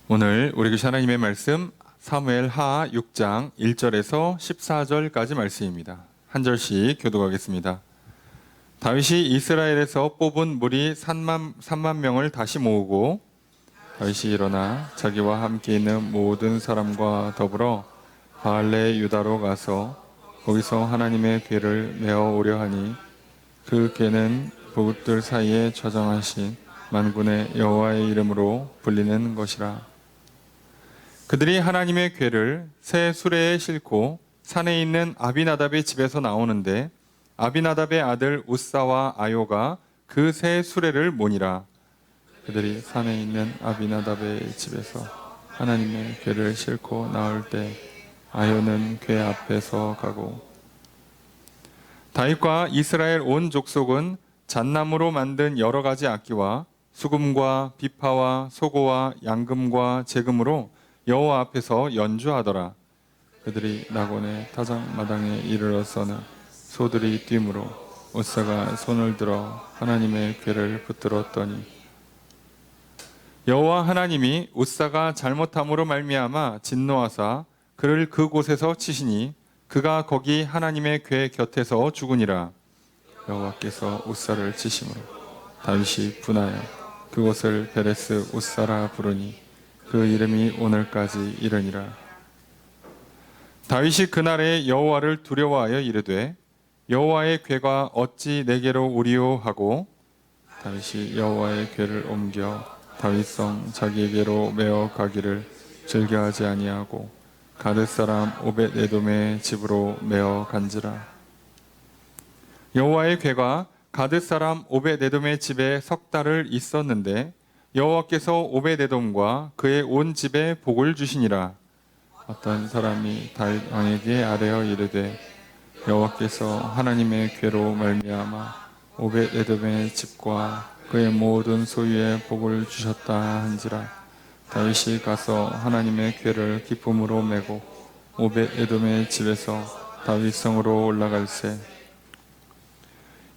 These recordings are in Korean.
오늘 우리 교시 하나님의 말씀 사무엘 하 6장 1절에서 14절까지 말씀입니다. 한 절씩 교독하겠습니다. 다윗이 이스라엘에서 뽑은 무리 3만 명을 다시 모으고 다윗이 일어나 자기와 함께 있는 모든 사람과 더불어 바알레 유다로 가서 거기서 하나님의 궤를 메어 오려 하니 그 궤는 부들 사이에 저장하신 만군의 여호와의 이름으로 불리는 것이라. 그들이 하나님의 궤를 새 수레에 싣고 산에 있는 아비나답의 집에서 나오는데 아비나답의 아들 우사와 아요가 그 새 수레를 모니라. 그들이 산에 있는 아비나답의 집에서 하나님의 궤를 싣고 나올 때 아요는 궤 앞에서 가고, 다윗과 이스라엘 온 족속은 잣나무로 만든 여러 가지 악기와 수금과 비파와 소고와 양금과 제금으로 여호와 앞에서 연주하더라. 그들이 나곤의 타작마당에 이르러서는 소들이 뛰므로 우사가 손을 들어 하나님의 궤를 붙들었더니 여호와 하나님이 우사가 잘못함으로 말미암아 진노하사 그를 그곳에서 치시니 그가 거기 하나님의 궤 곁에서 죽으니라. 여호와께서 우사를 치심으로 다윗이 분하여 그곳을 베레스 우사라 부르니 그 이름이 오늘까지 이르니라. 다윗이 그날에 여호와를 두려워하여 이르되 여호와의 궤가 어찌 내게로 오리오 하고 다윗이 여호와의 궤를 옮겨 다윗성 자기에게로 메어 가기를 즐겨하지 아니하고 가드 사람 오벳에돔의 집으로 메어 간지라. 여호와의 궤가 가드 사람 오벳에돔의 집에 석 달을 있었는데 여호와께서 오벳에돔과 그의 온 집에 복을 주시니라. 어떤 사람이 다윗 왕에게 아뢰어 이르되 여호와께서 하나님의 궤로 말미암아 오벳에돔의 집과 그의 모든 소유에 복을 주셨다 한지라. 다윗이 가서 하나님의 궤를 기쁨으로 메고 오벳에돔의 집에서 다윗 성으로 올라갈새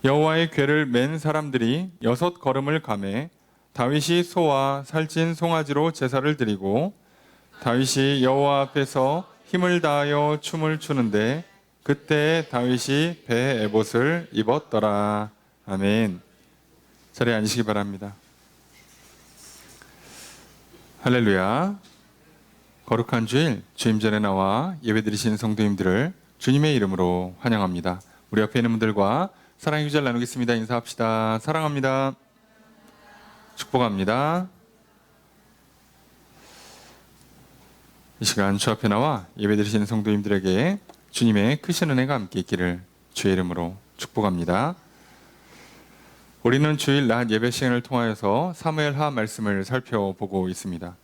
여호와의 궤를 맨 사람들이 6걸음을 가매 다윗이 소와 살찐 송아지로 제사를 드리고 다윗이 여호와 앞에서 힘을 다하여 춤을 추는데 그때 다윗이 배 에봇을 입었더라. 아멘. 자리에 앉으시기 바랍니다. 할렐루야. 거룩한 주일 주임 전에 나와 예배드리신 성도님들을 주님의 이름으로 환영합니다. 우리 옆에 있는 분들과 사랑의 기절 나누겠습니다. 인사합시다. 사랑합니다. 축복합니다. 이 시간 주 앞에 나와 예배드리시는 성도님들에게 주님의 크신 은혜가 함께 있기를 주의 이름으로 축복합니다. 우리는 주일 낮 예배 시간을 통하여서 사무엘 하 말씀을 살펴보고 있습니다.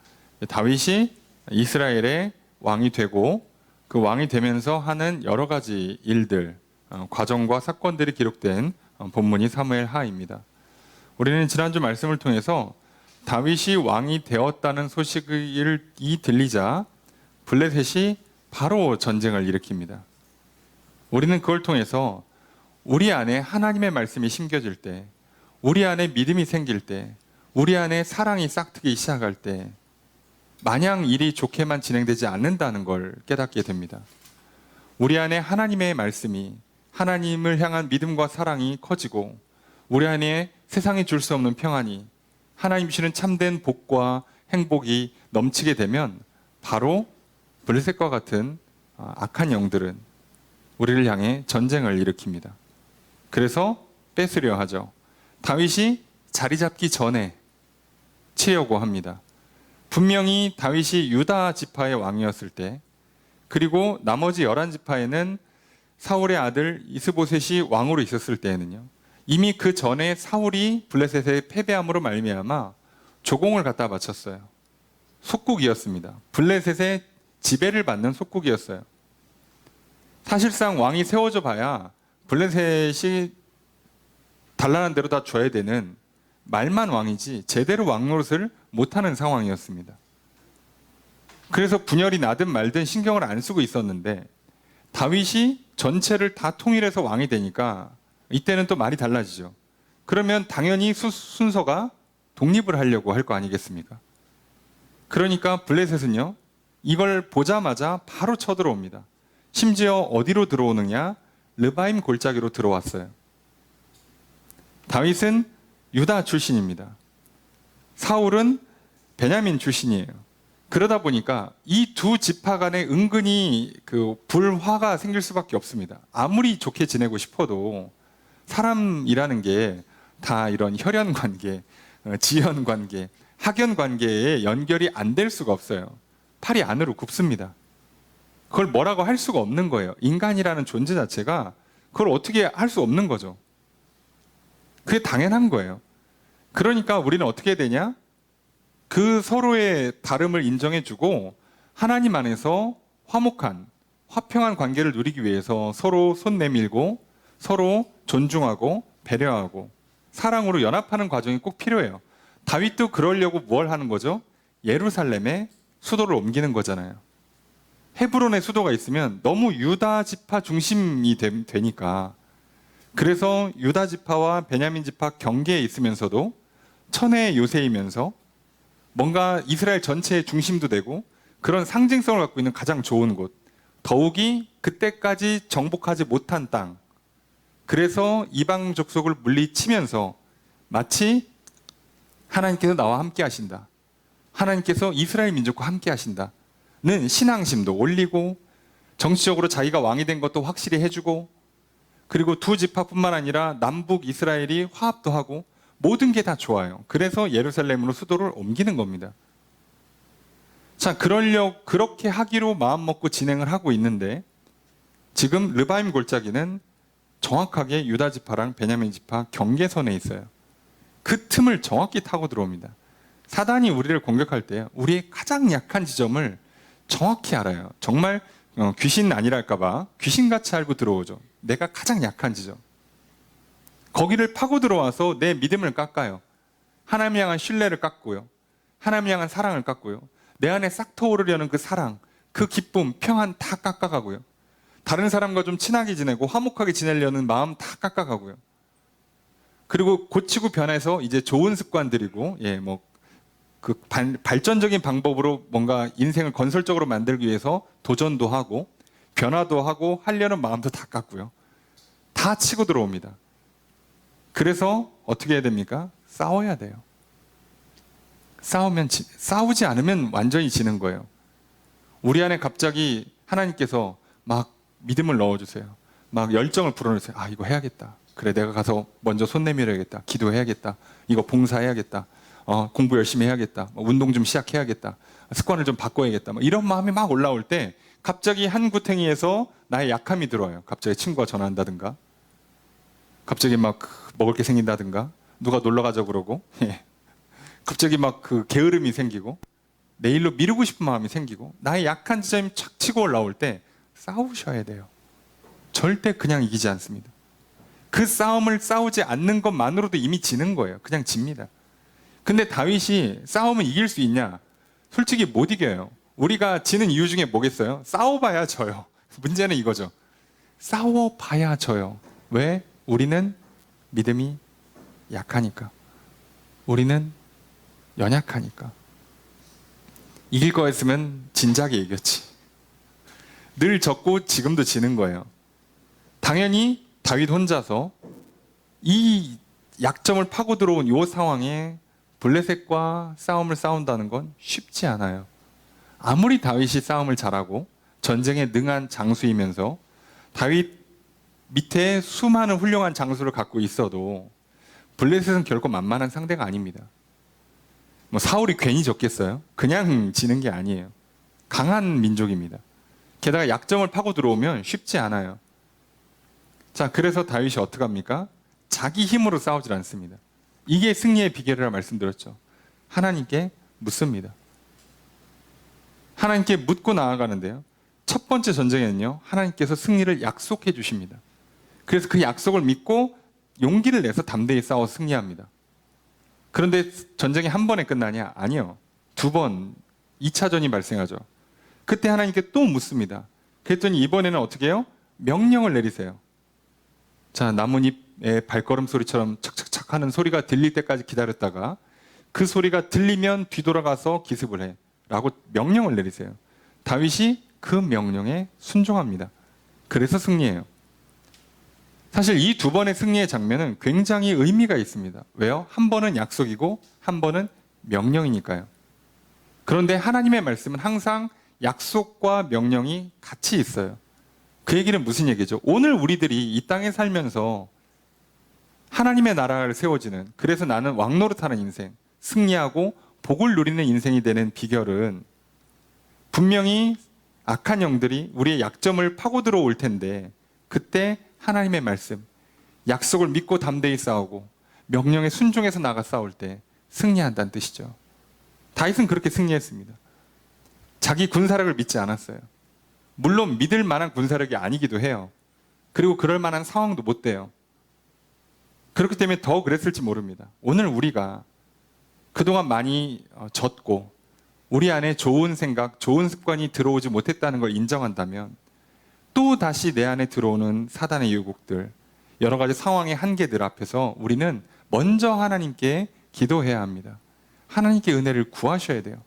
다윗이 이스라엘의 왕이 되고 그 왕이 되면서 하는 여러 가지 일들, 과정과 사건들이 기록된 본문이 사무엘 하입니다. 우리는 지난주 말씀을 통해서 다윗이 왕이 되었다는 소식이 들리자 블레셋이 바로 전쟁을 일으킵니다. 우리는 그걸 통해서 우리 안에 하나님의 말씀이 심겨질 때, 우리 안에 믿음이 생길 때, 우리 안에 사랑이 싹트기 시작할 때 마냥 일이 좋게만 진행되지 않는다는 걸 깨닫게 됩니다. 우리 안에 하나님의 말씀이, 하나님을 향한 믿음과 사랑이 커지고 우리 안에 세상이 줄 수 없는 평안이, 하나님 주시는 참된 복과 행복이 넘치게 되면 바로 블레셋과 같은 악한 영들은 우리를 향해 전쟁을 일으킵니다. 그래서 뺏으려 하죠. 다윗이 자리 잡기 전에 치려고 합니다. 분명히 다윗이 유다 지파의 왕이었을 때, 그리고 나머지 11지파에는 사울의 아들 이스보셋이 왕으로 있었을 때에는요, 이미 그 전에 사울이 블레셋의 패배함으로 말미암아 조공을 갖다 바쳤어요. 속국이었습니다. 블레셋의 지배를 받는 속국이었어요. 사실상 왕이 세워져 봐야 블레셋이 달라는 대로 다 줘야 되는 말만 왕이지 제대로 왕노릇을 못하는 상황이었습니다. 그래서 분열이 나든 말든 신경을 안 쓰고 있었는데 다윗이 전체를 다 통일해서 왕이 되니까 이때는 또 말이 달라지죠. 그러면 당연히 순서가 독립을 하려고 할 거 아니겠습니까? 그러니까 블레셋은요, 이걸 보자마자 바로 쳐들어옵니다. 심지어 어디로 들어오느냐? 르바임 골짜기로 들어왔어요. 다윗은 유다 출신입니다. 사울은 베냐민 출신이에요. 그러다 보니까 이 두 지파 간에 은근히 그 불화가 생길 수밖에 없습니다. 아무리 좋게 지내고 싶어도 사람이라는 게 다 이런 혈연 관계, 지연 관계, 학연 관계에 연결이 안 될 수가 없어요. 팔이 안으로 굽습니다. 그걸 뭐라고 할 수가 없는 거예요. 인간이라는 존재 자체가 그걸 어떻게 할 수 없는 거죠. 그게 당연한 거예요. 그러니까 우리는 어떻게 해야 되냐? 그 서로의 다름을 인정해주고 하나님 안에서 화목한, 화평한 관계를 누리기 위해서 서로 손 내밀고 서로 존중하고 배려하고 사랑으로 연합하는 과정이 꼭 필요해요. 다윗도 그러려고 뭘 하는 거죠? 예루살렘에 수도를 옮기는 거잖아요. 헤브론에 수도가 있으면 너무 유다 지파 중심이 되니까, 그래서 유다 지파와 베냐민 지파 경계에 있으면서도 천혜의 요새이면서 뭔가 이스라엘 전체의 중심도 되고 그런 상징성을 갖고 있는 가장 좋은 곳, 더욱이 그때까지 정복하지 못한 땅, 그래서 이방 족속을 물리치면서 마치 하나님께서 나와 함께 하신다, 하나님께서 이스라엘 민족과 함께 하신다는 신앙심도 올리고 정치적으로 자기가 왕이 된 것도 확실히 해주고, 그리고 두 지파뿐만 아니라 남북 이스라엘이 화합도 하고 모든 게 다 좋아요. 그래서 예루살렘으로 수도를 옮기는 겁니다. 자, 그렇게 하기로 마음먹고 진행을 하고 있는데, 지금 르바임 골짜기는 정확하게 유다 지파랑 베냐민 지파 경계선에 있어요. 그 틈을 정확히 타고 들어옵니다. 사단이 우리를 공격할 때 우리의 가장 약한 지점을 정확히 알아요. 정말 귀신 아니랄까봐 귀신같이 알고 들어오죠. 내가 가장 약한 지점. 거기를 파고 들어와서 내 믿음을 깎아요. 하나님 향한 신뢰를 깎고요. 하나님 향한 사랑을 깎고요. 내 안에 싹 터오르려는 그 사랑, 그 기쁨, 평안 다 깎아가고요. 다른 사람과 좀 친하게 지내고 화목하게 지내려는 마음 다 깎아가고요. 그리고 고치고 변해서 이제 좋은 습관들이고, 그 발전적인 방법으로 뭔가 인생을 건설적으로 만들기 위해서 도전도 하고 변화도 하고 하려는 마음도 다 깎고요. 다 치고 들어옵니다. 그래서 어떻게 해야 됩니까? 싸워야 돼요. 싸우지 않으면 완전히 지는 거예요. 우리 안에 갑자기 하나님께서 막 믿음을 넣어주세요. 막 열정을 불어넣으세요. 아, 이거 해야겠다. 그래, 내가 가서 먼저 손 내밀어야겠다. 기도해야겠다. 이거 봉사해야겠다. 공부 열심히 해야겠다. 운동 좀 시작해야겠다. 습관을 좀 바꿔야겠다. 이런 마음이 막 올라올 때 갑자기 한 구탱이에서 나의 약함이 들어와요. 갑자기 친구가 전화한다든가, 갑자기 막 먹을 게 생긴다든가, 누가 놀러 가자고 그러고, 갑자기 막 그 게으름이 생기고 내일로 미루고 싶은 마음이 생기고 나의 약한 지점이 착 치고 올라올 때 싸우셔야 돼요. 절대 그냥 이기지 않습니다. 그 싸움을 싸우지 않는 것만으로도 이미 지는 거예요. 그냥 집니다. 근데 다윗이 싸우면 이길 수 있냐? 솔직히 못 이겨요. 우리가 지는 이유 중에 뭐겠어요? 싸워봐야 져요. 문제는 이거죠. 싸워봐야 져요. 왜? 우리는 믿음이 약하니까. 우리는 연약하니까. 이길 거였으면 진작에 이겼지. 늘 졌고 지금도 지는 거예요. 당연히 다윗 혼자서 이 약점을 파고 들어온 이 상황에 블레셋과 싸움을 싸운다는 건 쉽지 않아요. 아무리 다윗이 싸움을 잘하고 전쟁에 능한 장수이면서 다윗 밑에 수많은 훌륭한 장수를 갖고 있어도 블레셋은 결코 만만한 상대가 아닙니다. 사울이 괜히 졌겠어요? 그냥 지는 게 아니에요. 강한 민족입니다. 게다가 약점을 파고 들어오면 쉽지 않아요. 자, 그래서 다윗이 어떻게 합니까? 자기 힘으로 싸우질 않습니다. 이게 승리의 비결이라 말씀드렸죠. 하나님께 묻습니다. 하나님께 묻고 나아가는데요. 첫 번째 전쟁에는요, 하나님께서 승리를 약속해 주십니다. 그래서 그 약속을 믿고 용기를 내서 담대히 싸워 승리합니다. 그런데 전쟁이 한 번에 끝나냐? 아니요. 2번, 2차전이 발생하죠. 그때 하나님께 또 묻습니다. 그랬더니 이번에는 어떻게 해요? 명령을 내리세요. 자, 나뭇잎의 발걸음 소리처럼 착착착 하는 소리가 들릴 때까지 기다렸다가 그 소리가 들리면 뒤돌아가서 기습을 해. 라고 명령을 내리세요. 다윗이 그 명령에 순종합니다. 그래서 승리해요. 사실 이 두 번의 승리의 장면은 굉장히 의미가 있습니다. 왜요? 한 번은 약속이고 한 번은 명령이니까요. 그런데 하나님의 말씀은 항상 약속과 명령이 같이 있어요. 그 얘기는 무슨 얘기죠? 오늘 우리들이 이 땅에 살면서 하나님의 나라를 세워지는, 그래서 나는 왕노릇하는 인생, 승리하고 복을 누리는 인생이 되는 비결은 분명히 악한 영들이 우리의 약점을 파고 들어올 텐데, 그때 하나님의 말씀, 약속을 믿고 담대히 싸우고 명령에 순종해서 나가 싸울 때 승리한다는 뜻이죠. 다윗은 그렇게 승리했습니다. 자기 군사력을 믿지 않았어요. 물론 믿을 만한 군사력이 아니기도 해요. 그리고 그럴 만한 상황도 못 돼요. 그렇기 때문에 더 그랬을지 모릅니다. 오늘 우리가 그동안 많이 졌고 우리 안에 좋은 생각, 좋은 습관이 들어오지 못했다는 걸 인정한다면 또 다시 내 안에 들어오는 사단의 유혹들, 여러 가지 상황의 한계들 앞에서 우리는 먼저 하나님께 기도해야 합니다. 하나님께 은혜를 구하셔야 돼요.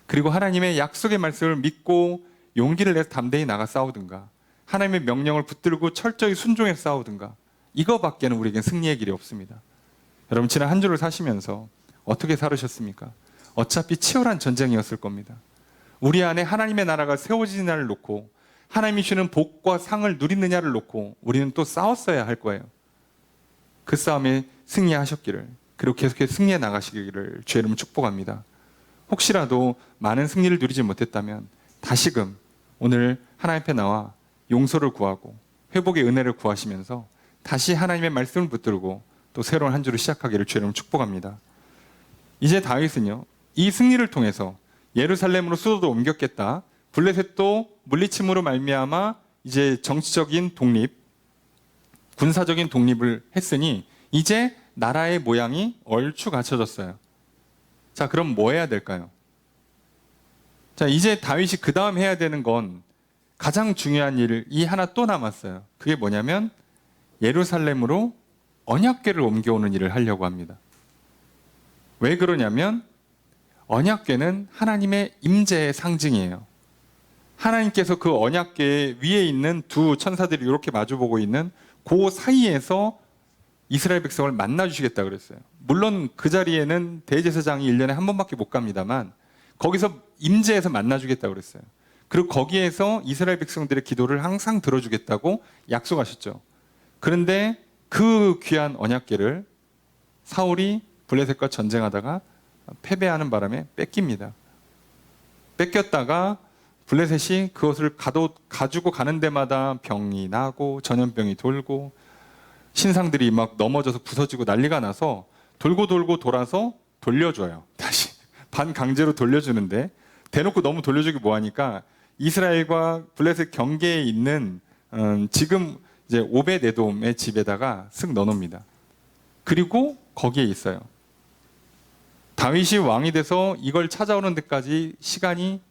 그리고 하나님의 약속의 말씀을 믿고 용기를 내서 담대히 나가 싸우든가, 하나님의 명령을 붙들고 철저히 순종해서 싸우든가, 이거밖에는 우리에겐 승리의 길이 없습니다. 여러분, 지난 한 주를 사시면서 어떻게 살으셨습니까? 어차피 치열한 전쟁이었을 겁니다. 우리 안에 하나님의 나라가 세워지느냐를 놓고, 하나님이 주는 복과 상을 누리느냐를 놓고 우리는 또 싸웠어야 할 거예요. 그 싸움에 승리하셨기를, 그리고 계속해서 승리해 나가시기를 주의 이름으로 축복합니다. 혹시라도 많은 승리를 누리지 못했다면 다시금 오늘 하나님 앞에 나와 용서를 구하고 회복의 은혜를 구하시면서 다시 하나님의 말씀을 붙들고 또 새로운 한 주를 시작하기를 주의 이름으로 축복합니다. 이제 다윗은요, 이 승리를 통해서 예루살렘으로 수도도 옮겼겠다, 블레셋도 물리침으로 말미암아 이제 정치적인 독립, 군사적인 독립을 했으니 이제 나라의 모양이 얼추 갖춰졌어요. 자, 그럼 뭐 해야 될까요? 자, 이제 다윗이 그 다음 해야 되는 건 가장 중요한 일이 하나 또 남았어요. 그게 뭐냐면 예루살렘으로 언약궤를 옮겨오는 일을 하려고 합니다. 왜 그러냐면 언약궤는 하나님의 임재의 상징이에요. 하나님께서 그 언약궤 위에 있는 두 천사들이 이렇게 마주보고 있는 그 사이에서 이스라엘 백성을 만나주시겠다 그랬어요. 물론 그 자리에는 대제사장이 1년에 한 번밖에 못 갑니다만 거기서 임재해서 만나주겠다 그랬어요. 그리고 거기에서 이스라엘 백성들의 기도를 항상 들어주겠다고 약속하셨죠. 그런데 그 귀한 언약궤를 사울이 블레셋과 전쟁하다가 패배하는 바람에 뺏깁니다. 뺏겼다가 블레셋이 그것을 가지고 가는 데마다 병이 나고 전염병이 돌고 신상들이 막 넘어져서 부서지고 난리가 나서 돌고 돌아서 돌려줘요. 다시 반강제로 돌려주는데, 대놓고 너무 돌려주기 뭐하니까 이스라엘과 블레셋 경계에 있는 지금 이제 오벳에돔의 집에다가 쓱 넣어놉니다. 그리고 거기에 있어요. 다윗이 왕이 돼서 이걸 찾아오는 데까지 시간이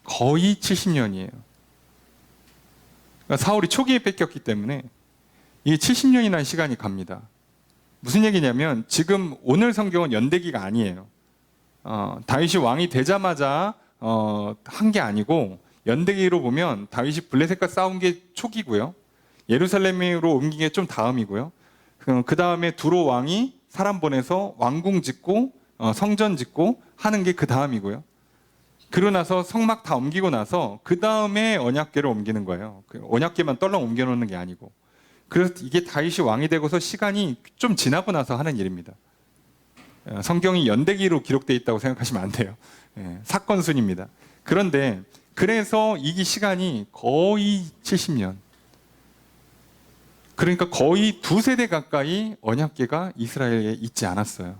거의 70년이에요. 그러니까 사울이 초기에 뺏겼기 때문에 이게 70년이나 시간이 갑니다. 무슨 얘기냐면 지금 오늘 성경은 연대기가 아니에요. 다윗이 왕이 되자마자 한 게 아니고 연대기로 보면 다윗이 블레셋과 싸운 게 초기고요. 예루살렘으로 옮긴 게 좀 다음이고요. 그 다음에 두로 왕이 사람 보내서 왕궁 짓고 성전 짓고 하는 게 그 다음이고요. 그러고 나서 성막 다 옮기고 나서 그 다음에 언약궤를 옮기는 거예요. 언약궤만 떨렁 옮겨놓는 게 아니고. 그래서 이게 다윗이 왕이 되고서 시간이 좀 지나고 나서 하는 일입니다. 성경이 연대기로 기록되어 있다고 생각하시면 안 돼요. 사건 순입니다. 그런데 그래서 이 시간이 거의 70년. 그러니까 거의 2세대 가까이 언약궤가 이스라엘에 있지 않았어요.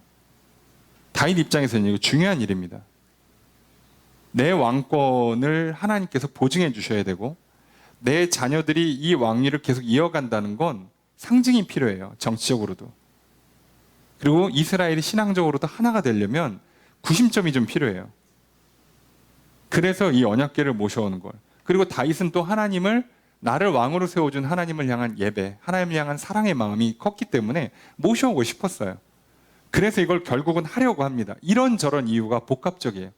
다윗 입장에서는 이거 중요한 일입니다. 내 왕권을 하나님께서 보증해 주셔야 되고 내 자녀들이 이 왕위를 계속 이어간다는 건 상징이 필요해요. 정치적으로도. 그리고 이스라엘이 신앙적으로도 하나가 되려면 구심점이 좀 필요해요. 그래서 이 언약궤를 모셔오는 걸. 그리고 다윗은 또 하나님을, 나를 왕으로 세워준 하나님을 향한 예배, 하나님을 향한 사랑의 마음이 컸기 때문에 모셔오고 싶었어요. 그래서 이걸 결국은 하려고 합니다. 이런저런 이유가 복합적이에요.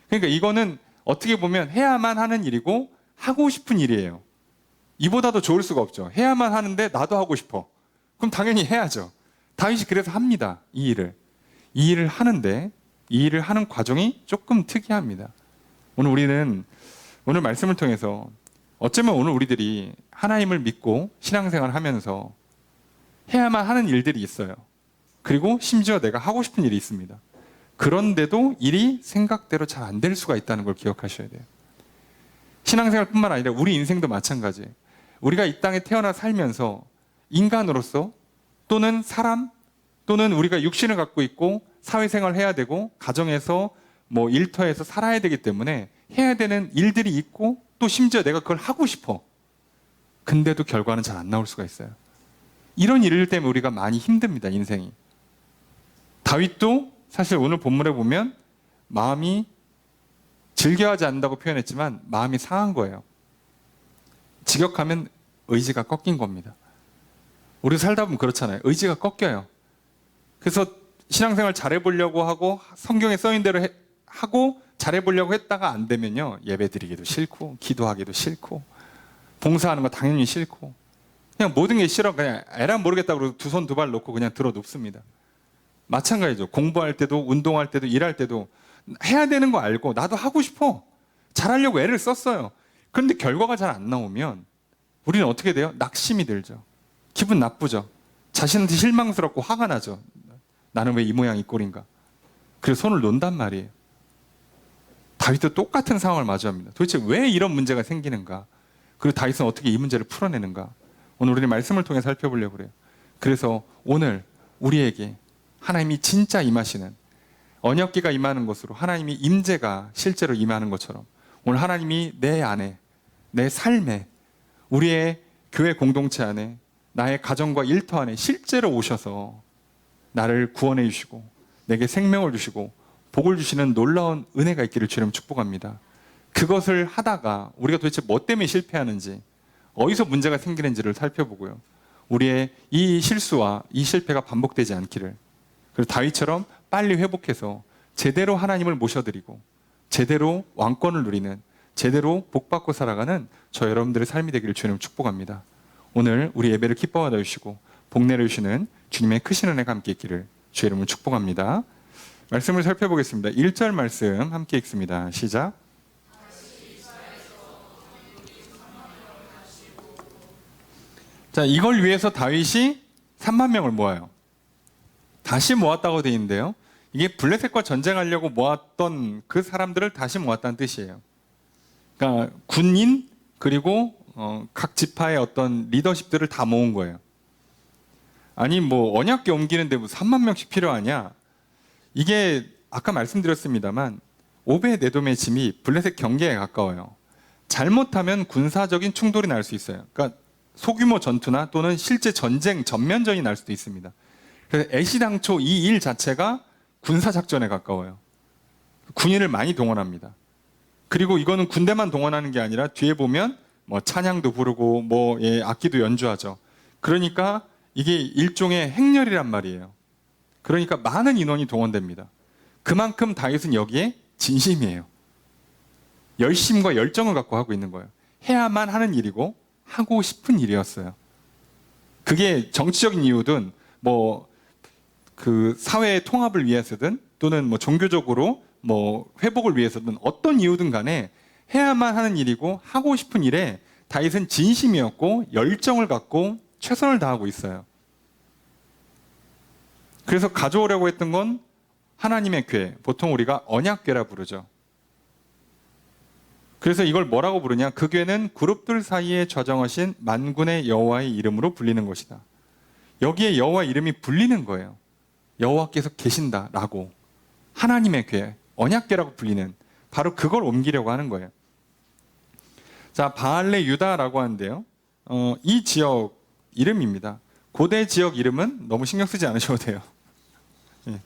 그러니까 이거는 어떻게 보면 해야만 하는 일이고 하고 싶은 일이에요. 이보다 더 좋을 수가 없죠. 해야만 하는데 나도 하고 싶어. 그럼 당연히 해야죠. 다윗이 그래서 합니다. 이 일을. 이 일을 하는데 이 일을 하는 과정이 조금 특이합니다. 오늘 말씀을 통해서 어쩌면 오늘 우리들이 하나님을 믿고 신앙생활을 하면서 해야만 하는 일들이 있어요. 그리고 심지어 내가 하고 싶은 일이 있습니다. 그런데도 일이 생각대로 잘 안 될 수가 있다는 걸 기억하셔야 돼요. 신앙생활뿐만 아니라 우리 인생도 마찬가지예요. 우리가 이 땅에 태어나 살면서 인간으로서 또는 사람 또는 우리가 육신을 갖고 있고 사회생활을 해야 되고 가정에서 뭐 일터에서 살아야 되기 때문에 해야 되는 일들이 있고 또 심지어 내가 그걸 하고 싶어. 근데도 결과는 잘 안 나올 수가 있어요. 이런 일들 때문에 우리가 많이 힘듭니다, 인생이. 다윗도 사실 오늘 본문에 보면 마음이 즐겨하지 않는다고 표현했지만 마음이 상한 거예요. 직역하면 의지가 꺾인 겁니다. 우리 살다 보면 그렇잖아요. 의지가 꺾여요. 그래서 신앙생활 잘해보려고 하고 성경에 써있는 대로 하고 잘해보려고 했다가 안 되면요, 예배드리기도 싫고 기도하기도 싫고 봉사하는 거 당연히 싫고 그냥 모든 게 싫어. 그냥 에라 모르겠다고 그러고 두 손 두 발 놓고 그냥 들어 눕습니다. 마찬가지죠. 공부할 때도 운동할 때도 일할 때도 해야 되는 거 알고 나도 하고 싶어. 잘하려고 애를 썼어요. 그런데 결과가 잘 안 나오면 우리는 어떻게 돼요? 낙심이 들죠. 기분 나쁘죠. 자신한테 실망스럽고 화가 나죠. 나는 왜 이 모양 이 꼴인가. 그래서 손을 놓는단 말이에요. 다윗도 똑같은 상황을 마주합니다. 도대체 왜 이런 문제가 생기는가? 그리고 다윗은 어떻게 이 문제를 풀어내는가? 오늘 우리는 말씀을 통해 살펴보려고 그래요. 그래서 오늘 우리에게 하나님이 진짜 임하시는 언약궤가 임하는 것으로 하나님이 임재가 실제로 임하는 것처럼 오늘 하나님이 내 안에, 내 삶에, 우리의 교회 공동체 안에, 나의 가정과 일터 안에 실제로 오셔서 나를 구원해 주시고 내게 생명을 주시고 복을 주시는 놀라운 은혜가 있기를 주님 축복합니다. 그것을 하다가 우리가 도대체 뭐 때문에 실패하는지, 어디서 문제가 생기는지를 살펴보고요. 우리의 이 실수와 이 실패가 반복되지 않기를, 그리고 다윗처럼 빨리 회복해서 제대로 하나님을 모셔드리고 제대로 왕권을 누리는, 제대로 복받고 살아가는 저 여러분들의 삶이 되기를 주님 축복합니다. 오늘 우리 예배를 기뻐하여 주시고 복 내려주시는 주님의 크신 은혜가 함께 있기를 주의 이름으로 축복합니다. 말씀을 살펴보겠습니다. 1절 말씀 함께 읽습니다. 시작. 자, 이걸 위해서 다윗이 3만 명을 모아요. 다시 모았다고 되어 있는데요. 이게 블레셋과 전쟁하려고 모았던 그 사람들을 다시 모았다는 뜻이에요. 그러니까 군인 그리고 각 지파의 어떤 리더십들을 다 모은 거예요. 아니 뭐 언약궤 옮기는데 뭐 3만 명씩 필요하냐? 이게 아까 말씀드렸습니다만 오벳 에돔의 짐이 블레셋 경계에 가까워요. 잘못하면 군사적인 충돌이 날 수 있어요. 그러니까 소규모 전투나 또는 실제 전쟁, 전면전이 날 수도 있습니다. 그래서 애시당초 이 일 자체가 군사작전에 가까워요. 군인을 많이 동원합니다. 그리고 이거는 군대만 동원하는 게 아니라 뒤에 보면 뭐 찬양도 부르고 뭐 악기도 연주하죠. 그러니까 이게 일종의 행렬이란 말이에요. 그러니까 많은 인원이 동원됩니다. 그만큼 다윗은 여기에 진심이에요. 열심과 열정을 갖고 하고 있는 거예요. 해야만 하는 일이고 하고 싶은 일이었어요. 그게 정치적인 이유든 뭐 그 사회의 통합을 위해서든 또는 뭐 종교적으로 뭐 회복을 위해서든 어떤 이유든 간에 해야만 하는 일이고 하고 싶은 일에 다윗은 진심이었고 열정을 갖고 최선을 다하고 있어요. 그래서 가져오려고 했던 건 하나님의 궤, 보통 우리가 언약궤라 부르죠. 그래서 이걸 뭐라고 부르냐? 그 궤는 그룹들 사이에 좌정하신 만군의 여호와의 이름으로 불리는 것이다. 여기에 여호와 이름이 불리는 거예요. 여호와께서 계신다라고. 하나님의 궤, 언약궤라고 불리는, 바로 그걸 옮기려고 하는 거예요. 자, 바알레 유다라고 하는데요. 이 지역 이름입니다. 고대 지역 이름은 너무 신경 쓰지 않으셔도 돼요. 예.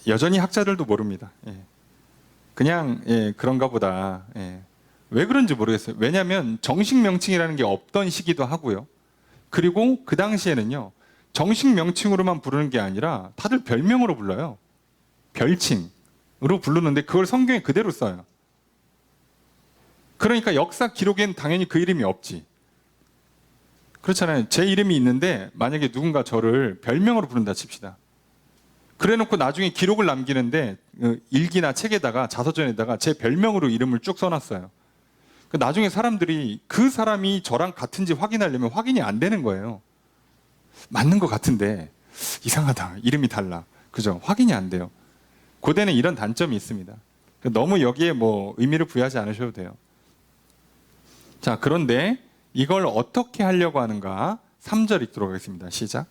여전히 학자들도 모릅니다. 예. 그냥 그런가 보다. 예. 왜 그런지 모르겠어요. 왜냐하면 정식 명칭이라는 게 없던 시기도 하고요. 그리고 그 당시에는요, 정식 명칭으로만 부르는 게 아니라 다들 별명으로 불러요. 별칭. 부르는데 그걸 성경에 그대로 써요. 그러니까 역사 기록엔 당연히 그 이름이 없지. 그렇잖아요. 제 이름이 있는데 만약에 누군가 저를 별명으로 부른다 칩시다. 그래놓고 나중에 기록을 남기는데 일기나 책에다가 자서전에다가 제 별명으로 이름을 쭉 써놨어요. 나중에 사람들이 그 사람이 저랑 같은지 확인하려면 확인이 안 되는 거예요. 맞는 것 같은데 이상하다. 이름이 달라. 그죠? 확인이 안 돼요. 고대는 이런 단점이 있습니다. 너무 여기에 뭐 의미를 부여하지 않으셔도 돼요. 자, 그런데 이걸 어떻게 하려고 하는가? 3절 읽도록 하겠습니다. 시작.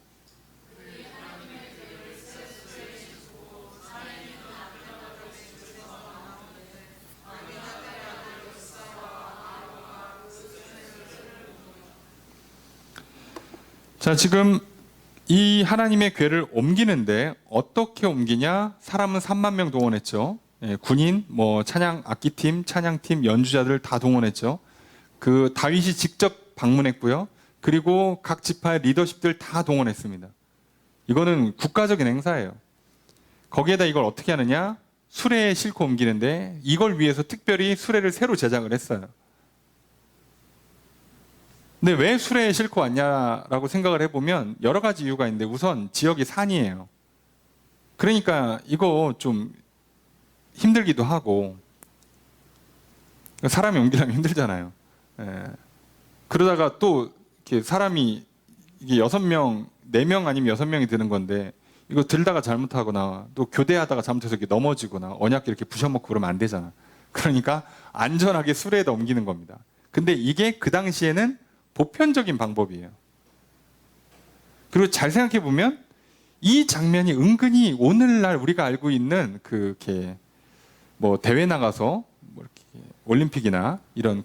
자, 지금 이 하나님의 궤를 옮기는데 어떻게 옮기냐? 사람은 3만 명 동원했죠. 군인, 뭐 찬양 악기팀, 찬양팀, 연주자들 다 동원했죠. 그 다윗이 직접 방문했고요. 그리고 각 지파의 리더십들 다 동원했습니다. 이거는 국가적인 행사예요. 거기에다 이걸 어떻게 하느냐? 수레에 싣고 옮기는데 이걸 위해서 특별히 수레를 새로 제작을 했어요. 근데 왜 수레에 싣고 왔냐라고 생각을 해보면 여러 가지 이유가 있는데 우선 지역이 산이에요. 그러니까 이거 좀 힘들기도 하고 사람이 옮기려면 힘들잖아요. 그러다가 또 이렇게 사람이 이게 6명, 4명 아니면 6명이 드는 건데 이거 들다가 잘못하거나 또 교대하다가 잘못해서 이렇게 넘어지거나 언약기 이렇게 부셔먹고 그러면 안 되잖아. 그러니까 안전하게 수레에다 옮기는 겁니다. 근데 이게 그 당시에는 보편적인 방법이에요. 그리고 잘 생각해 보면 이 장면이 은근히 오늘날 우리가 알고 있는 그렇게 뭐 대회 나가서 뭐 이렇게 올림픽이나 이런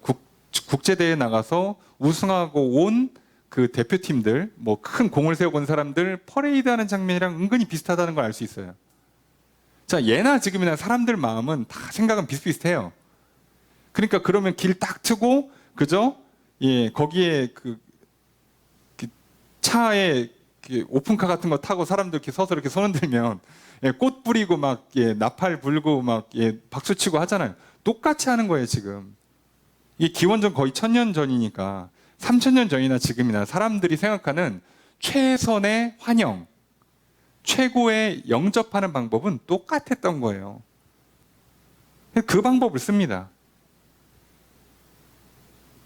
국제 대회 나가서 우승하고 온 그 대표팀들 뭐 큰 공을 세우고 온 사람들 퍼레이드하는 장면이랑 은근히 비슷하다는 걸 알 수 있어요. 자, 예나 지금이나 사람들 마음은 다 생각은 비슷비슷해요. 그러니까 그러면 길 딱 트고 그죠? 예, 거기에 그 차에 오픈카 같은 거 타고 사람들 이렇게 서서 이렇게 손 흔들면 예, 꽃 뿌리고 막 예, 나팔 불고 막 예, 박수 치고 하잖아요. 똑같이 하는 거예요, 지금. 이게 기원전 거의 1000년 전이니까 3000년 전이나 지금이나 사람들이 생각하는 최선의 환영, 최고의 영접하는 방법은 똑같았던 거예요. 그 방법을 씁니다.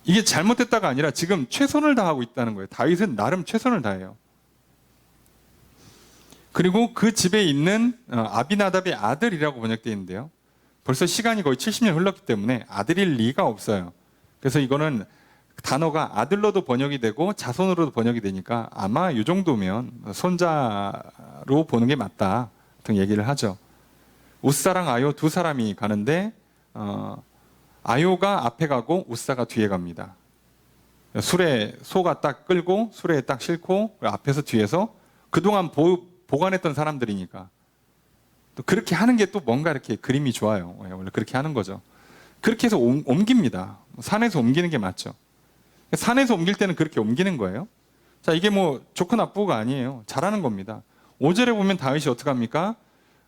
이게 잘못됐다가 아니라 지금 최선을 다하고 있다는 거예요. 다윗은 나름 최선을 다해요. 그리고 그 집에 있는 아비나답의 아들이라고 번역되어 있는데요. 벌써 시간이 거의 70년 흘렀기 때문에 아들일 리가 없어요. 그래서 이거는 단어가 아들로도 번역이 되고 자손으로도 번역이 되니까 아마 이 정도면 손자로 보는 게 맞다 같은 얘기를 하죠. 웃사랑 아요 두 사람이 가는데 아요가 앞에 가고 웃사가 뒤에 갑니다. 수레 소가 딱 끌고 수레에 딱 싣고 앞에서 뒤에서 그동안 보관했던 사람들이니까 또 그렇게 하는 게 또 뭔가 이렇게 그림이 좋아요. 원래 그렇게 하는 거죠. 그렇게 해서 옮깁니다. 산에서 옮기는 게 맞죠. 산에서 옮길 때는 그렇게 옮기는 거예요. 자, 이게 뭐 좋고 나쁘고가 아니에요. 잘하는 겁니다. 5절에 보면 다윗이 어떻게 합니까?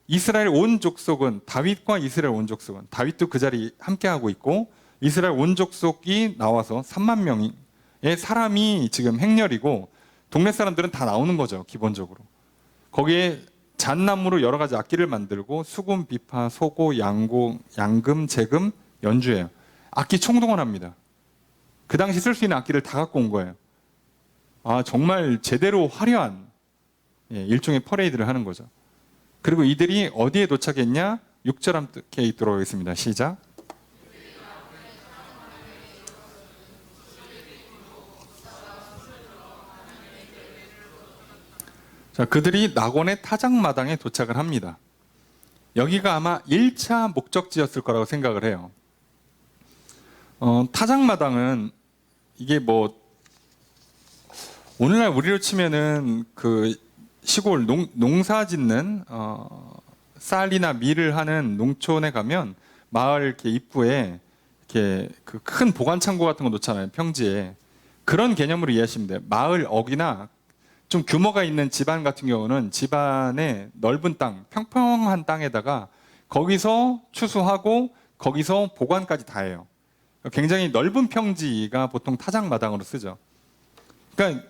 이스라엘 온 족속은 다윗과 이스라엘 온 족속은 다윗도 그 자리 함께 하고 있고 이스라엘 온 족속이 나와서 3만 명의 사람이 지금 행렬이고 동네 사람들은 다 나오는 거죠. 기본적으로. 거기에 잣나무로 여러 가지 악기를 만들고 수금, 비파, 소고, 양금, 재금 연주해요. 악기 총동원합니다. 그 당시 쓸 수 있는 악기를 다 갖고 온 거예요. 아, 정말 제대로 화려한 일종의 퍼레이드를 하는 거죠. 그리고 이들이 어디에 도착했냐? 6절 함께 읽도록 하겠습니다. 시작. 자, 그들이 낙원의 타작마당에 도착을 합니다. 여기가 아마 1차 목적지였을 거라고 생각을 해요. 타작마당은 이게 뭐 오늘날 우리로 치면은 그 시골 농사 짓는 쌀이나 밀을 하는 농촌에 가면 마을 이렇게 입구에 이렇게 그 큰 보관 창고 같은 거 놓잖아요. 평지에. 그런 개념으로 이해하시면 돼요. 마을 어귀나 좀 규모가 있는 집안 같은 경우는 집안의 넓은 땅, 평평한 땅에다가 거기서 추수하고 거기서 보관까지 다 해요. 굉장히 넓은 평지가 보통 타작마당으로 쓰죠. 그러니까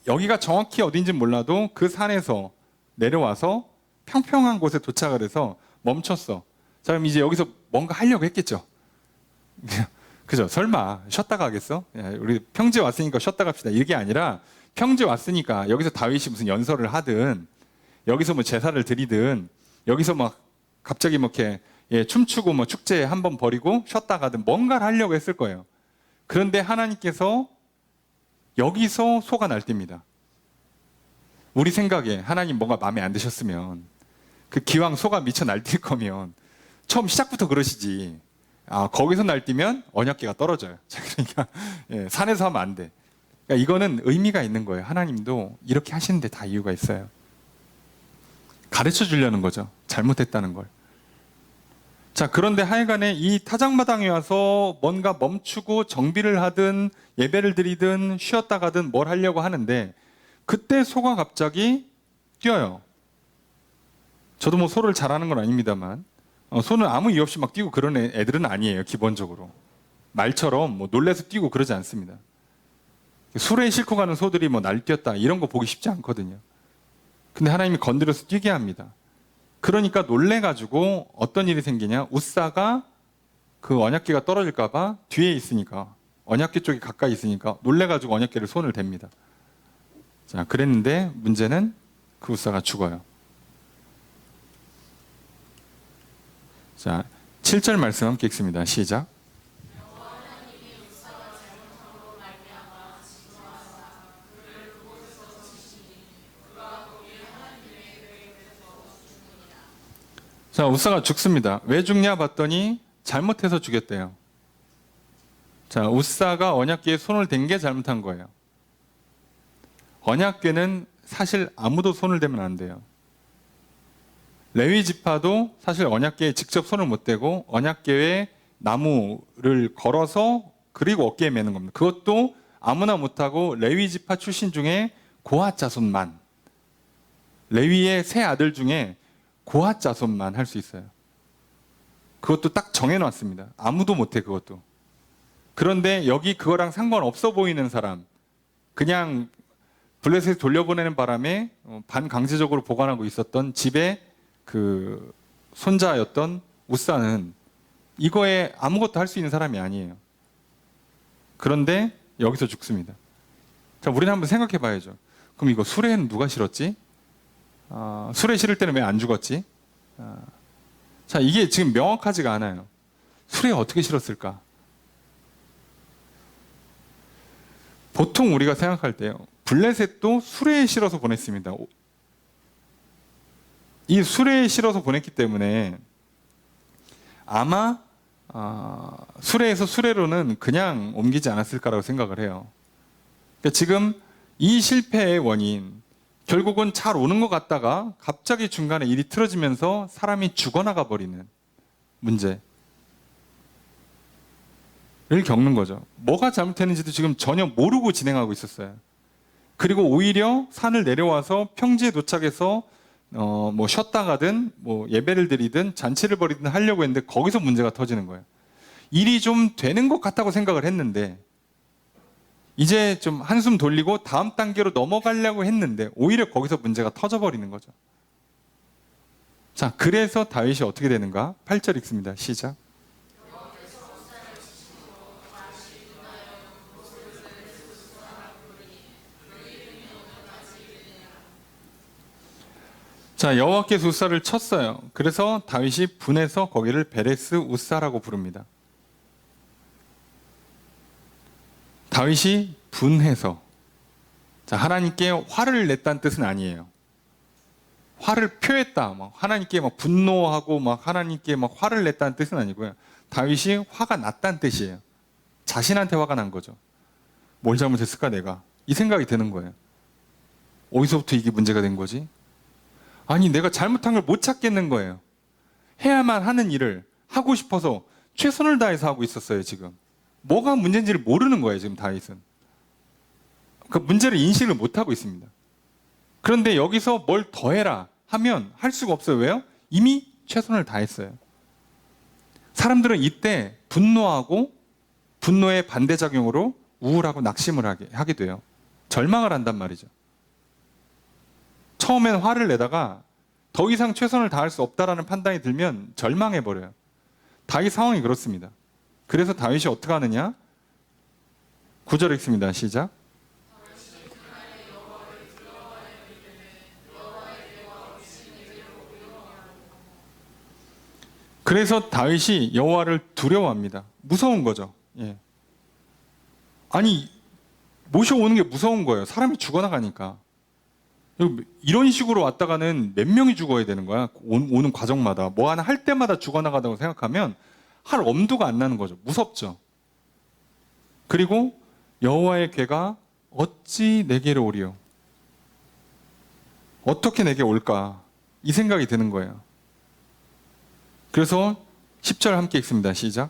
여기가 정확히 어딘지 몰라도 그 산에서 내려와서 평평한 곳에 도착을 해서 멈췄어. 자, 그럼 이제 여기서 뭔가 하려고 했겠죠. 그죠? 설마 쉬었다 가겠어? 우리 평지에 왔으니까 쉬었다 갑시다. 이게 아니라 평지에 왔으니까 여기서 다윗이 무슨 연설을 하든 여기서 뭐 제사를 드리든 여기서 막 갑자기 뭐 이렇게 춤추고 뭐 축제 한번 벌이고 쉬었다 가든 뭔가를 하려고 했을 거예요. 그런데 하나님께서 여기서 소가 날뜁니다. 우리 생각에 하나님 뭔가 마음에 안 드셨으면 그 기왕 소가 미쳐 날뛸 거면 처음 시작부터 그러시지. 거기서 날뛰면 언약궤가 떨어져요. 그러니까 산에서 하면 안 돼. 그러니까 이거는 의미가 있는 거예요. 하나님도 이렇게 하시는데 다 이유가 있어요. 가르쳐 주려는 거죠. 잘못했다는 걸. 자, 그런데 하여간에 이 타작마당에 와서 뭔가 멈추고 정비를 하든 예배를 드리든 쉬었다 가든 뭘 하려고 하는데 그때 소가 갑자기 뛰어요. 저도 뭐 소를 잘하는 건 아닙니다만 소는 아무 이유 없이 막 뛰고 그런 애들은 아니에요. 기본적으로. 말처럼 뭐 놀래서 뛰고 그러지 않습니다. 수레에 싣고 가는 소들이 뭐 날뛰었다 이런 거 보기 쉽지 않거든요. 근데 하나님이 건드려서 뛰게 합니다. 그러니까 놀래가지고 어떤 일이 생기냐? 웃사가 그 언약궤가 떨어질까봐 뒤에 있으니까 언약궤 쪽이 가까이 있으니까 놀래가지고 언약궤를 손을 댑니다. 자, 그랬는데 문제는 그 웃사가 죽어요. 자, 7절 말씀 함께 읽습니다. 시작. 자, 웃사가 죽습니다. 왜 죽냐 봤더니 잘못해서 죽였대요. 자, 웃사가 언약궤에 손을 댄 게 잘못한 거예요. 언약궤는 사실 아무도 손을 대면 안 돼요. 레위 지파도 사실 언약궤에 직접 손을 못 대고 언약궤에 나무를 걸어서 그리고 어깨에 매는 겁니다. 그것도 아무나 못하고 레위 지파 출신 중에 고핫 자손만, 레위의 세 아들 중에 고핫 자손만 할 수 있어요. 그것도 딱 정해놨습니다. 아무도 못해 그것도. 그런데 여기 그거랑 상관없어 보이는 사람, 그냥 블레셋에 돌려보내는 바람에 반강제적으로 보관하고 있었던 집에 그 손자였던 웃사는 이거에 아무것도 할 수 있는 사람이 아니에요. 그런데 여기서 죽습니다. 자, 우리는 한번 생각해 봐야죠. 그럼 이거 수레는 누가 실었지? 수레 실을 때는 왜 안 죽었지? 자, 이게 지금 명확하지가 않아요. 수레에 어떻게 실었을까? 보통 우리가 생각할 때요, 블레셋도 수레에 실어서 보냈습니다. 이 수레에 실어서 보냈기 때문에 아마 수레에서 수레로는 그냥 옮기지 않았을까라고 생각을 해요. 그러니까 지금 이 실패의 원인, 결국은 잘 오는 것 같다가 갑자기 중간에 일이 틀어지면서 사람이 죽어나가 버리는 문제를 겪는 거죠. 뭐가 잘못했는지도 지금 전혀 모르고 진행하고 있었어요. 그리고 오히려 산을 내려와서 평지에 도착해서 뭐 쉬었다 가든 뭐 예배를 드리든 잔치를 벌이든 하려고 했는데 거기서 문제가 터지는 거예요. 일이 좀 되는 것 같다고 생각을 했는데 이제 좀 한숨 돌리고 다음 단계로 넘어가려고 했는데 오히려 거기서 문제가 터져버리는 거죠. 자, 그래서 다윗이 어떻게 되는가? 8절 읽습니다. 시작. 자, 여호와께서 웃사를 쳤어요. 그래서 다윗이 분해서 거기를 베레스 웃사라고 부릅니다. 다윗이 분해서, 자, 하나님께 화를 냈다는 뜻은 아니에요. 화를 표했다, 막 하나님께 막 분노하고 막 하나님께 막 화를 냈다는 뜻은 아니고요. 다윗이 화가 났다는 뜻이에요. 자신한테 화가 난 거죠. 뭘 잘못했을까 내가? 이 생각이 드는 거예요. 어디서부터 이게 문제가 된 거지? 아니, 내가 잘못한 걸 못 찾겠는 거예요. 해야만 하는 일을 하고 싶어서 최선을 다해서 하고 있었어요, 지금. 뭐가 문제인지를 모르는 거예요, 지금 다윗은. 그 문제를 인식을 못 하고 있습니다. 그런데 여기서 뭘 더해라 하면 할 수가 없어요. 왜요? 이미 최선을 다했어요. 사람들은 이때 분노하고 분노의 반대작용으로 우울하고 낙심을 하게 돼요. 절망을 한단 말이죠. 처음엔 화를 내다가 더 이상 최선을 다할 수 없다라는 판단이 들면 절망해버려요. 다윗 상황이 그렇습니다. 그래서 다윗이 어떻게 하느냐? 9절 읽습니다. 시작. 그래서 다윗이 여호와를 두려워합니다. 무서운 거죠. 예. 아니, 모셔오는 게 무서운 거예요. 사람이 죽어나가니까. 이런 식으로 왔다가는 몇 명이 죽어야 되는 거야. 오는 과정마다. 뭐 하나 할 때마다 죽어나가다고 생각하면 할 엄두가 안 나는 거죠. 무섭죠. 그리고 여호와의 궤가 어찌 내게로 오리요? 어떻게 내게 올까? 이 생각이 드는 거예요. 그래서 10절 함께 읽습니다. 시작.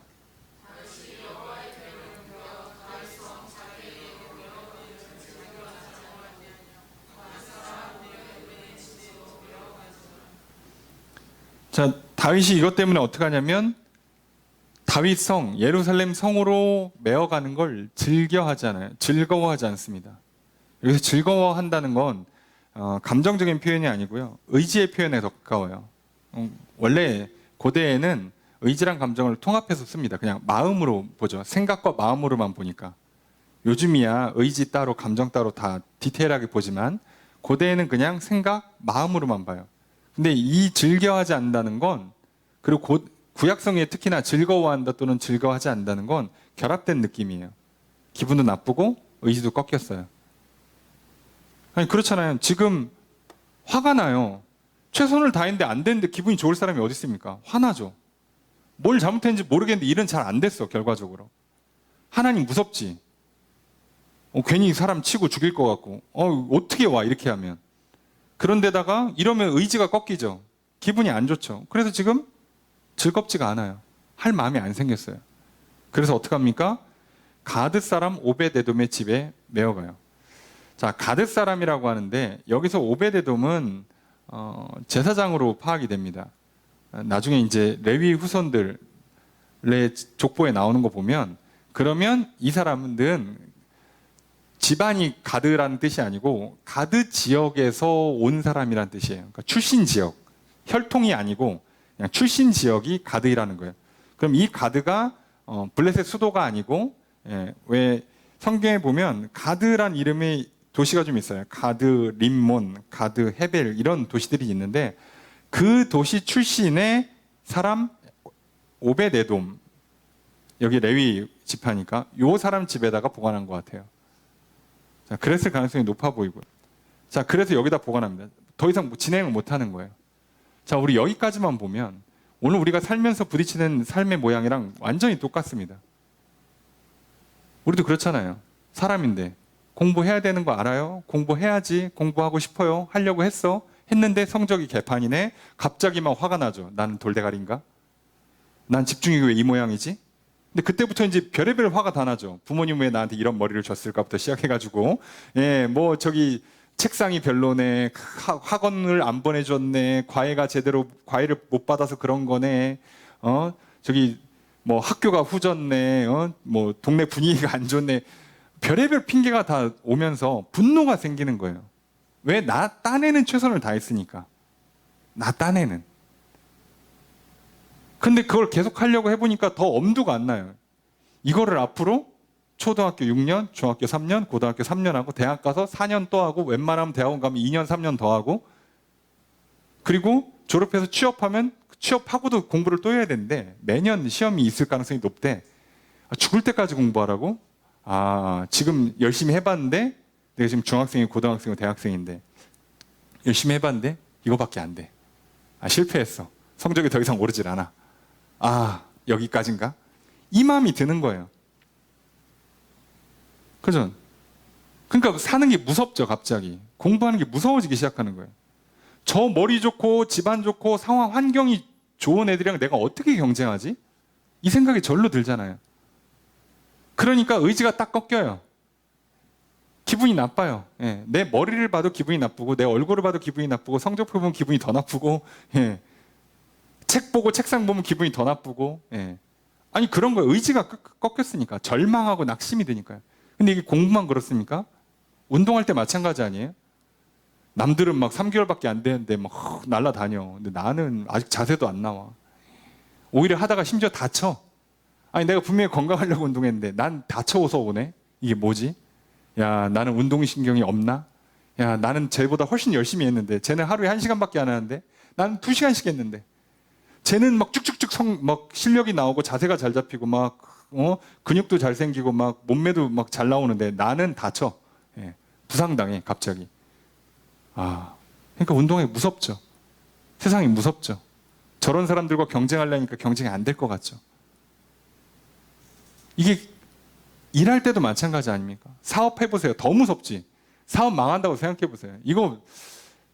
자, 다윗이 이것 때문에 어떻게 하냐면 다윗 성, 예루살렘 성으로 메어가는 걸 즐거워하지 않습니다. 여기서 즐거워한다는 건 감정적인 표현이 아니고요. 의지의 표현에 더 가까워요. 원래 고대에는 의지랑 감정을 통합해서 씁니다. 그냥 마음으로 보죠. 생각과 마음으로만 보니까. 요즘이야 의지 따로 감정 따로 다 디테일하게 보지만 고대에는 그냥 생각, 마음으로만 봐요. 근데 이 즐겨하지 않는다는 건, 그리고 구약성에 특히나 즐거워한다 또는 즐거워하지 않는다는 건 결합된 느낌이에요. 기분도 나쁘고 의지도 꺾였어요. 아니 그렇잖아요. 지금 화가 나요. 최선을 다했는데 안 됐는데 기분이 좋을 사람이 어디 있습니까? 화나죠. 뭘 잘못했는지 모르겠는데 일은 잘 안 됐어. 결과적으로. 하나님 무섭지. 괜히 사람 치고 죽일 것 같고 어떻게 와 이렇게 하면. 그런데다가 이러면 의지가 꺾이죠. 기분이 안 좋죠. 그래서 지금 즐겁지가 않아요. 할 마음이 안 생겼어요. 그래서 어떻게 합니까? 가드 사람 오베데돔의 집에 메어가요. 자, 가드 사람이라고 하는데 여기서 오베데돔은 제사장으로 파악이 됩니다. 나중에 이제 레위 후손들의 족보에 나오는 거 보면, 그러면 이 사람은 집안이 가드라는 뜻이 아니고 가드 지역에서 온 사람이라는 뜻이에요. 그러니까 출신 지역, 혈통이 아니고 그냥 출신 지역이 가드이라는 거예요. 그럼 이 가드가 블레셋 수도가 아니고, 왜 성경에 보면 가드란 이름의 도시가 좀 있어요. 가드, 림몬, 가드, 헤벨 이런 도시들이 있는데 그 도시 출신의 사람 오베데돔, 여기 레위 지파니까 요 사람 집에다가 보관한 것 같아요. 자, 그랬을 가능성이 높아 보이고요. 자, 그래서 여기다 보관합니다. 더 이상 진행을 못 하는 거예요. 자, 우리 여기까지만 보면 오늘 우리가 살면서 부딪히는 삶의 모양이랑 완전히 똑같습니다. 우리도 그렇잖아요. 사람인데 공부해야 되는 거 알아요? 공부해야지. 공부하고 싶어요. 하려고 했는데 성적이 개판이네. 갑자기 막 화가 나죠. 나는 돌대가리인가? 난 집중력이 왜 이 모양이지? 근데 그때부터 이제 별의별 화가 다 나죠. 부모님 왜 나한테 이런 머리를 줬을까부터 시작해가지고, 뭐 저기 책상이 별로네, 학원을 안 보내줬네, 과외를 못 받아서 그런 거네, 저기 뭐 학교가 후졌네, 뭐 동네 분위기가 안 좋네, 별의별 핑계가 다 오면서 분노가 생기는 거예요. 왜? 딴에는 최선을 다했으니까. 딴에는. 근데 그걸 계속 하려고 해보니까 더 엄두가 안 나요. 이거를 앞으로 초등학교 6년, 중학교 3년, 고등학교 3년 하고 대학 가서 4년 또 하고 웬만하면 대학원 가면 2년, 3년 더 하고, 그리고 졸업해서 취업하고도 공부를 또 해야 되는데 매년 시험이 있을 가능성이 높대. 죽을 때까지 공부하라고? 지금 열심히 해봤는데 내가 지금 중학생이고 고등학생이고 대학생인데 열심히 해봤는데 이거밖에 안 돼. 실패했어. 성적이 더 이상 오르질 않아. 여기까지인가? 이 마음이 드는 거예요. 그죠? 그러니까 사는 게 무섭죠, 갑자기. 공부하는 게 무서워지기 시작하는 거예요. 저 머리 좋고 집안 좋고 상황 환경이 좋은 애들이랑 내가 어떻게 경쟁하지? 이 생각이 절로 들잖아요. 그러니까 의지가 딱 꺾여요. 기분이 나빠요. 내 머리를 봐도 기분이 나쁘고 내 얼굴을 봐도 기분이 나쁘고 성적표 보면 기분이 더 나쁘고 책 보고 책상 보면 기분이 더 나쁘고, 예. 아니 그런 거 의지가 꺾였으니까 절망하고 낙심이 되니까요. 근데 이게 공부만 그렇습니까? 운동할 때 마찬가지 아니에요? 남들은 막 3개월밖에 안 되는데 막 날라다녀. 근데 나는 아직 자세도 안 나와. 오히려 하다가 심지어 다쳐. 아니 내가 분명히 건강하려고 운동했는데 난 다쳐서 오네. 이게 뭐지? 야 나는 운동신경이 없나? 야 나는 쟤보다 훨씬 열심히 했는데 쟤는 하루에 1시간밖에 안 하는데 나는 2시간씩 했는데 쟤는 막 쭉쭉쭉 막 실력이 나오고 자세가 잘 잡히고 막 근육도 잘 생기고 막 몸매도 막 잘 나오는데 나는 다쳐. 예, 부상당해 갑자기. 아 그러니까 운동이 무섭죠. 세상이 무섭죠. 저런 사람들과 경쟁하려니까 경쟁이 안 될 것 같죠. 이게 일할 때도 마찬가지 아닙니까? 사업해보세요. 더 무섭지. 사업 망한다고 생각해보세요. 이거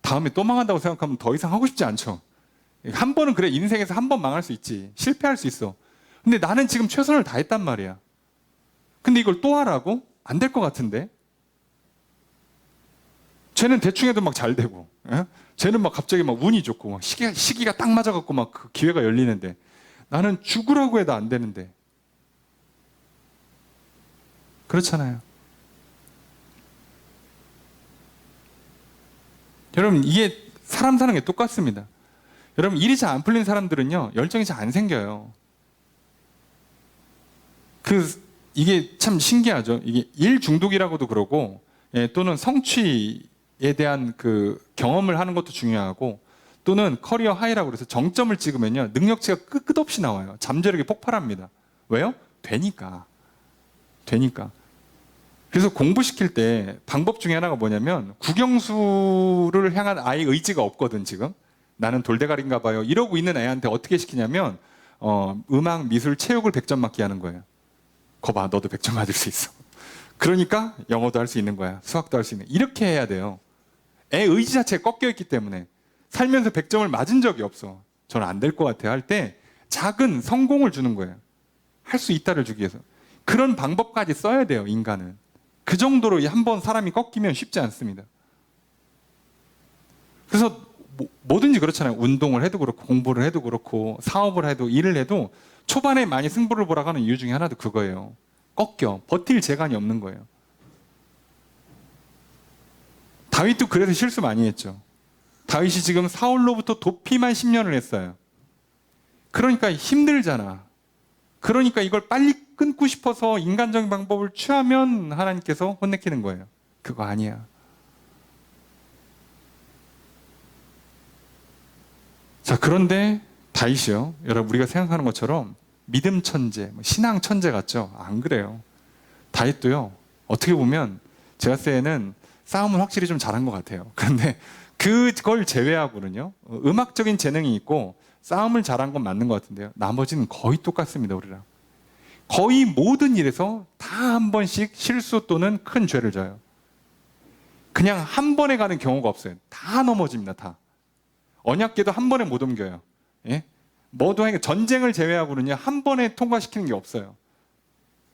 다음에 또 망한다고 생각하면 더 이상 하고 싶지 않죠. 한 번은 그래 인생에서 한 번 망할 수 있지. 실패할 수 있어. 근데 나는 지금 최선을 다했단 말이야. 근데 이걸 또 하라고? 안 될 것 같은데. 쟤는 대충 해도 막 잘 되고, 예? 쟤는 막 갑자기 막 운이 좋고, 막 시기가 딱 맞아갖고 막 그 기회가 열리는데, 나는 죽으라고 해도 안 되는데. 그렇잖아요. 여러분, 이게 사람 사는 게 똑같습니다. 여러분, 일이 잘 안 풀린 사람들은요, 열정이 잘 안 생겨요. 이게 참 신기하죠. 이게 일 중독이라고도 그러고, 예, 또는 성취에 대한 그 경험을 하는 것도 중요하고, 또는 커리어 하이라고 그래서 정점을 찍으면요, 능력치가 끝없이 나와요. 잠재력이 폭발합니다. 왜요? 되니까. 그래서 공부시킬 때 방법 중에 하나가 뭐냐면, 국영수를 향한 아이의 의지가 없거든, 지금. 나는 돌대가리인가 봐요. 이러고 있는 애한테 어떻게 시키냐면, 음악, 미술, 체육을 100점 맞게 하는 거예요. 거 봐, 너도 100점 맞을 수 있어. 그러니까 영어도 할 수 있는 거야. 수학도 할 수 있는 거야. 이렇게 해야 돼요. 애 의지 자체가 꺾여 있기 때문에 살면서 100점을 맞은 적이 없어. 저는 안 될 것 같아요. 할 때 작은 성공을 주는 거예요. 할 수 있다를 주기 위해서. 그런 방법까지 써야 돼요, 인간은. 그 정도로 한번 사람이 꺾이면 쉽지 않습니다. 그래서 뭐든지 그렇잖아요. 운동을 해도 그렇고 공부를 해도 그렇고 사업을 해도 일을 해도 초반에 많이 승부를 보라고 하는 이유 중에 하나도 그거예요. 꺾여. 버틸 재간이 없는 거예요. 다윗도 그래서 실수 많이 했죠. 다윗이 지금 사울로부터 도피만 10년을 했어요. 그러니까 힘들잖아. 그러니까 이걸 빨리 끊고 싶어서 인간적인 방법을 취하면 하나님께서 혼내키는 거예요. 그거 아니야. 자, 그런데 다윗이요. 여러분, 우리가 생각하는 것처럼 믿음 천재, 신앙 천재 같죠? 안 그래요. 다윗도요, 어떻게 보면 제가 봤을 때는 싸움은 확실히 좀 잘한 것 같아요. 그런데 그걸 제외하고는요, 음악적인 재능이 있고 싸움을 잘한 건 맞는 것 같은데요. 나머지는 거의 똑같습니다, 우리랑. 거의 모든 일에서 다 한 번씩 실수 또는 큰 죄를 져요. 그냥 한 번에 가는 경우가 없어요. 다 넘어집니다, 다. 언약궤도 한 번에 못 옮겨요. 예? 뭐든 전쟁을 제외하고는요, 한 번에 통과시키는 게 없어요.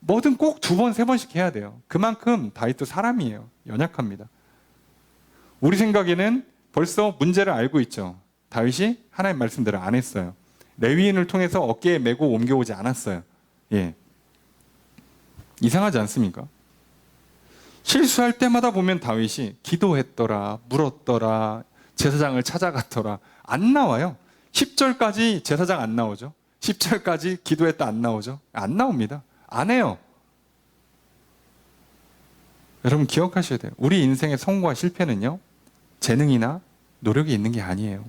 뭐든 꼭 2번, 3번씩 해야 돼요. 그만큼 다윗도 사람이에요. 연약합니다. 우리 생각에는 벌써 문제를 알고 있죠. 다윗이 하나님 말씀대로 안 했어요. 레위인을 통해서 어깨에 메고 옮겨오지 않았어요. 예. 이상하지 않습니까? 실수할 때마다 보면 다윗이 기도했더라, 물었더라, 제사장을 찾아갔더라. 안 나와요. 10절까지 제사장 안 나오죠. 10절까지 기도했다 안 나오죠. 안 나옵니다. 안 해요. 여러분 기억하셔야 돼요. 우리 인생의 성공과 실패는요, 재능이나 노력이 있는 게 아니에요.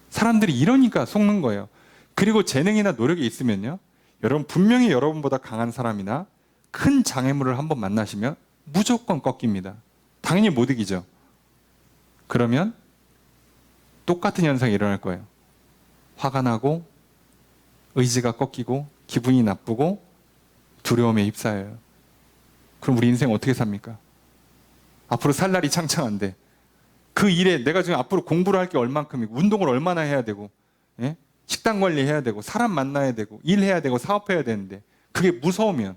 사람들이 이러니까 속는 거예요. 그리고 재능이나 노력이 있으면요, 여러분 분명히 여러분보다 강한 사람이나 큰 장애물을 한번 만나시면 무조건 꺾입니다. 당연히 못 이기죠. 그러면 똑같은 현상이 일어날 거예요. 화가 나고 의지가 꺾이고 기분이 나쁘고 두려움에 휩싸여요. 그럼 우리 인생 어떻게 삽니까? 앞으로 살 날이 창창한데 그 일에 내가 지금 앞으로 공부를 할 게 얼만큼이고 운동을 얼마나 해야 되고, 예? 식단 관리해야 되고 사람 만나야 되고 일해야 되고 사업해야 되는데 그게 무서우면,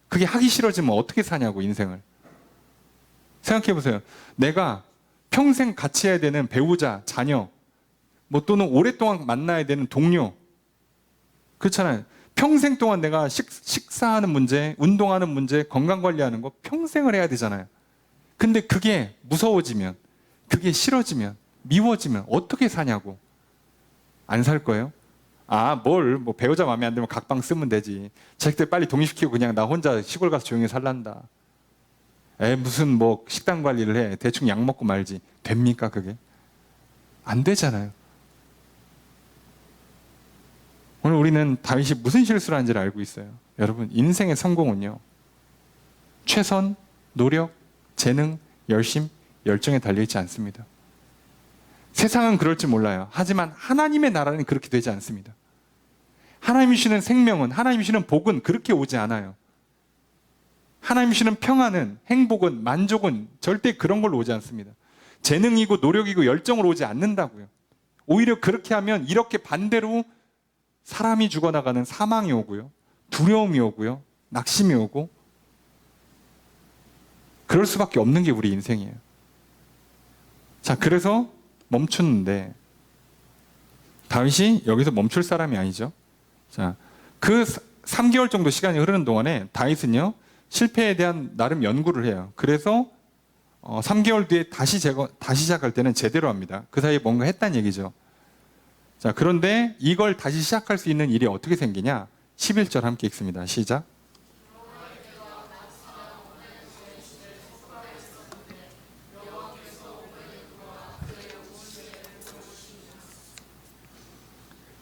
그게 하기 싫어지면 어떻게 사냐고 인생을. 생각해 보세요. 내가 평생 같이 해야 되는 배우자, 자녀, 뭐 또는 오랫동안 만나야 되는 동료. 그렇잖아요. 평생 동안 내가 식사하는 문제, 운동하는 문제, 건강관리하는 거 평생을 해야 되잖아요. 근데 그게 무서워지면, 그게 싫어지면, 미워지면 어떻게 사냐고. 안 살 거예요? 뭐 배우자 마음에 안 들면 각방 쓰면 되지. 자식들 빨리 독립시키고 그냥 나 혼자 시골 가서 조용히 살란다. 무슨 뭐 식단 관리를 해. 대충 약 먹고 말지. 됩니까 그게? 안 되잖아요. 오늘 우리는 다윗이 무슨 실수를 한지를 알고 있어요. 여러분, 인생의 성공은요, 최선, 노력, 재능, 열심, 열정에 달려있지 않습니다. 세상은 그럴지 몰라요. 하지만 하나님의 나라는 그렇게 되지 않습니다. 하나님이 주시는 생명은, 하나님이 주시는 복은 그렇게 오지 않아요. 하나님이 주시는 평안은, 행복은, 만족은 절대 그런 걸로 오지 않습니다. 재능이고 노력이고 열정으로 오지 않는다고요. 오히려 그렇게 하면 이렇게 반대로 사람이 죽어나가는 사망이 오고요, 두려움이 오고요, 낙심이 오고, 그럴 수밖에 없는 게 우리 인생이에요. 자, 그래서 멈추는데 다윗이 여기서 멈출 사람이 아니죠. 자, 그 3개월 정도 시간이 흐르는 동안에 다윗은요, 실패에 대한 나름 연구를 해요. 그래서 3개월 뒤에 다시 시작할 때는 제대로 합니다. 그 사이에 뭔가 했다는 얘기죠. 자, 그런데 이걸 다시 시작할 수 있는 일이 어떻게 생기냐? 11절 함께 읽습니다. 시작.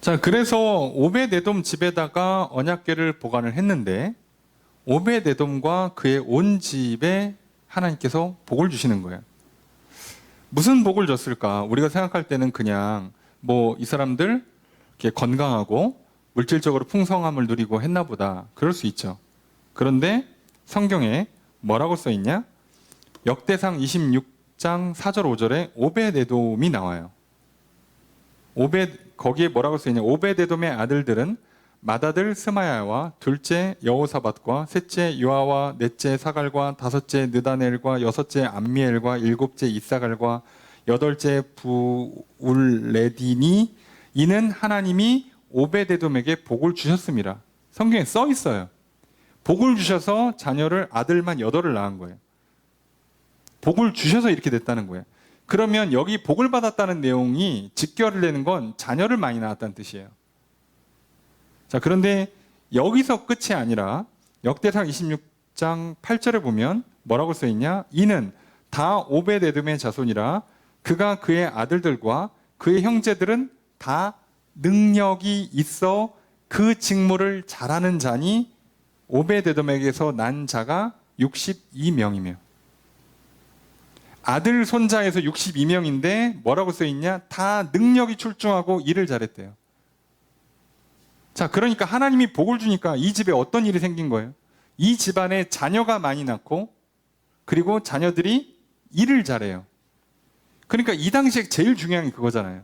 자, 그래서 오벳에돔 집에다가 언약궤를 보관을 했는데 오벳에돔과 그의 온 집에 하나님께서 복을 주시는 거예요. 무슨 복을 줬을까? 우리가 생각할 때는 그냥 뭐 이 사람들 이렇게 건강하고 물질적으로 풍성함을 누리고 했나 보다. 그럴 수 있죠. 그런데 성경에 뭐라고 써 있냐? 역대상 26장 4절 5절에 오벳에돔이 나와요. 거기에 뭐라고 써 있냐? 오벳에돔의 아들들은 맏아들 스마야와 둘째 여호사밧과 셋째 요아와 넷째 사갈과 다섯째 느다넬과 여섯째 암미엘과 일곱째 이사갈과 여덟째 부울레디니 이는 하나님이 오벳에돔에게 복을 주셨습니다. 성경에 써 있어요. 복을 주셔서 자녀를 아들만 8을 낳은 거예요. 복을 주셔서 이렇게 됐다는 거예요. 그러면 여기 복을 받았다는 내용이 직결을 내는 건 자녀를 많이 낳았다는 뜻이에요. 자, 그런데 여기서 끝이 아니라 역대상 26장 8절에 보면 뭐라고 써 있냐? 이는 다 오벳에돔의 자손이라 그가 그의 아들들과 그의 형제들은 다 능력이 있어 그 직무를 잘하는 자니 오벳에돔에게서 난 자가 62명이며 아들 손자에서 62명인데 뭐라고 써 있냐? 다 능력이 출중하고 일을 잘했대요. 자, 그러니까 하나님이 복을 주니까 이 집에 어떤 일이 생긴 거예요? 이 집안에 자녀가 많이 낳고 그리고 자녀들이 일을 잘해요. 그러니까 이 당시에 제일 중요한 게 그거잖아요.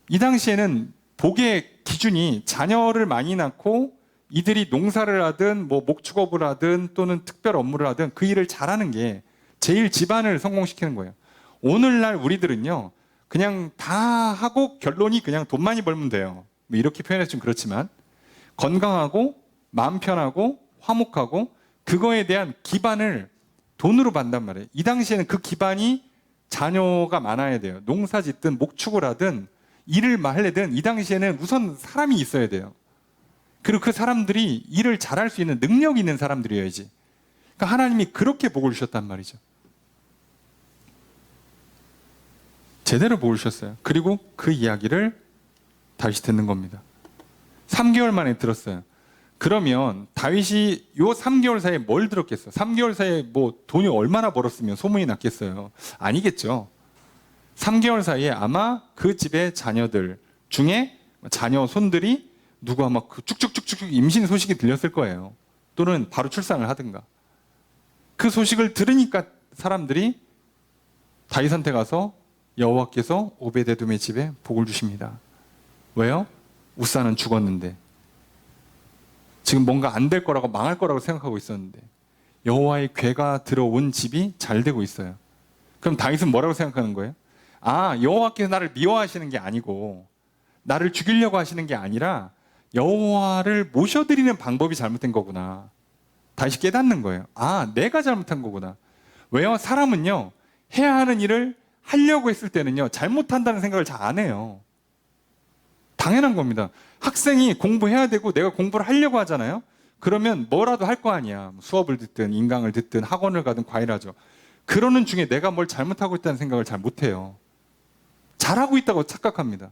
이 당시에는 복의 기준이 자녀를 많이 낳고 이들이 농사를 하든 뭐 목축업을 하든 또는 특별 업무를 하든 그 일을 잘하는 게 제일 집안을 성공시키는 거예요. 오늘날 우리들은요, 그냥 다 하고 결론이 그냥 돈 많이 벌면 돼요. 뭐 이렇게 표현해서 좀 그렇지만 건강하고 마음 편하고 화목하고 그거에 대한 기반을 돈으로 받단 말이에요. 이 당시에는 그 기반이 자녀가 많아야 돼요. 농사 짓든 목축을 하든 일을 하려든 이 당시에는 우선 사람이 있어야 돼요. 그리고 그 사람들이 일을 잘할 수 있는 능력이 있는 사람들이어야지. 그러니까 하나님이 그렇게 복을 주셨단 말이죠. 제대로 복을 주셨어요. 그리고 그 이야기를 다윗이 듣는 겁니다. 3개월 만에 들었어요. 그러면 다윗이 요 3개월 사이에 뭘 들었겠어요? 3개월 사이에 뭐 돈이 얼마나 벌었으면 소문이 났겠어요? 아니겠죠. 3개월 사이에 아마 그 집의 자녀들 중에 자녀 손들이 누구 아마 쭉쭉쭉쭉 임신 소식이 들렸을 거예요. 또는 바로 출산을 하든가. 그 소식을 들으니까 사람들이 다윗한테 가서 여호와께서 오벳에돔의 집에 복을 주십니다. 왜요? 우사는 죽었는데 지금 뭔가 안 될 거라고 망할 거라고 생각하고 있었는데 여호와의 궤가 들어온 집이 잘 되고 있어요. 그럼 다윗은 뭐라고 생각하는 거예요? 여호와께서 나를 미워하시는 게 아니고 나를 죽이려고 하시는 게 아니라 여호와를 모셔드리는 방법이 잘못된 거구나. 다시 깨닫는 거예요. 내가 잘못한 거구나. 왜요? 사람은요, 해야 하는 일을 하려고 했을 때는요, 잘못한다는 생각을 잘 안 해요. 당연한 겁니다. 학생이 공부해야 되고 내가 공부를 하려고 하잖아요. 그러면 뭐라도 할 거 아니야. 수업을 듣든 인강을 듣든 학원을 가든 과외를 하죠. 그러는 중에 내가 뭘 잘못하고 있다는 생각을 잘 못해요. 잘하고 있다고 착각합니다.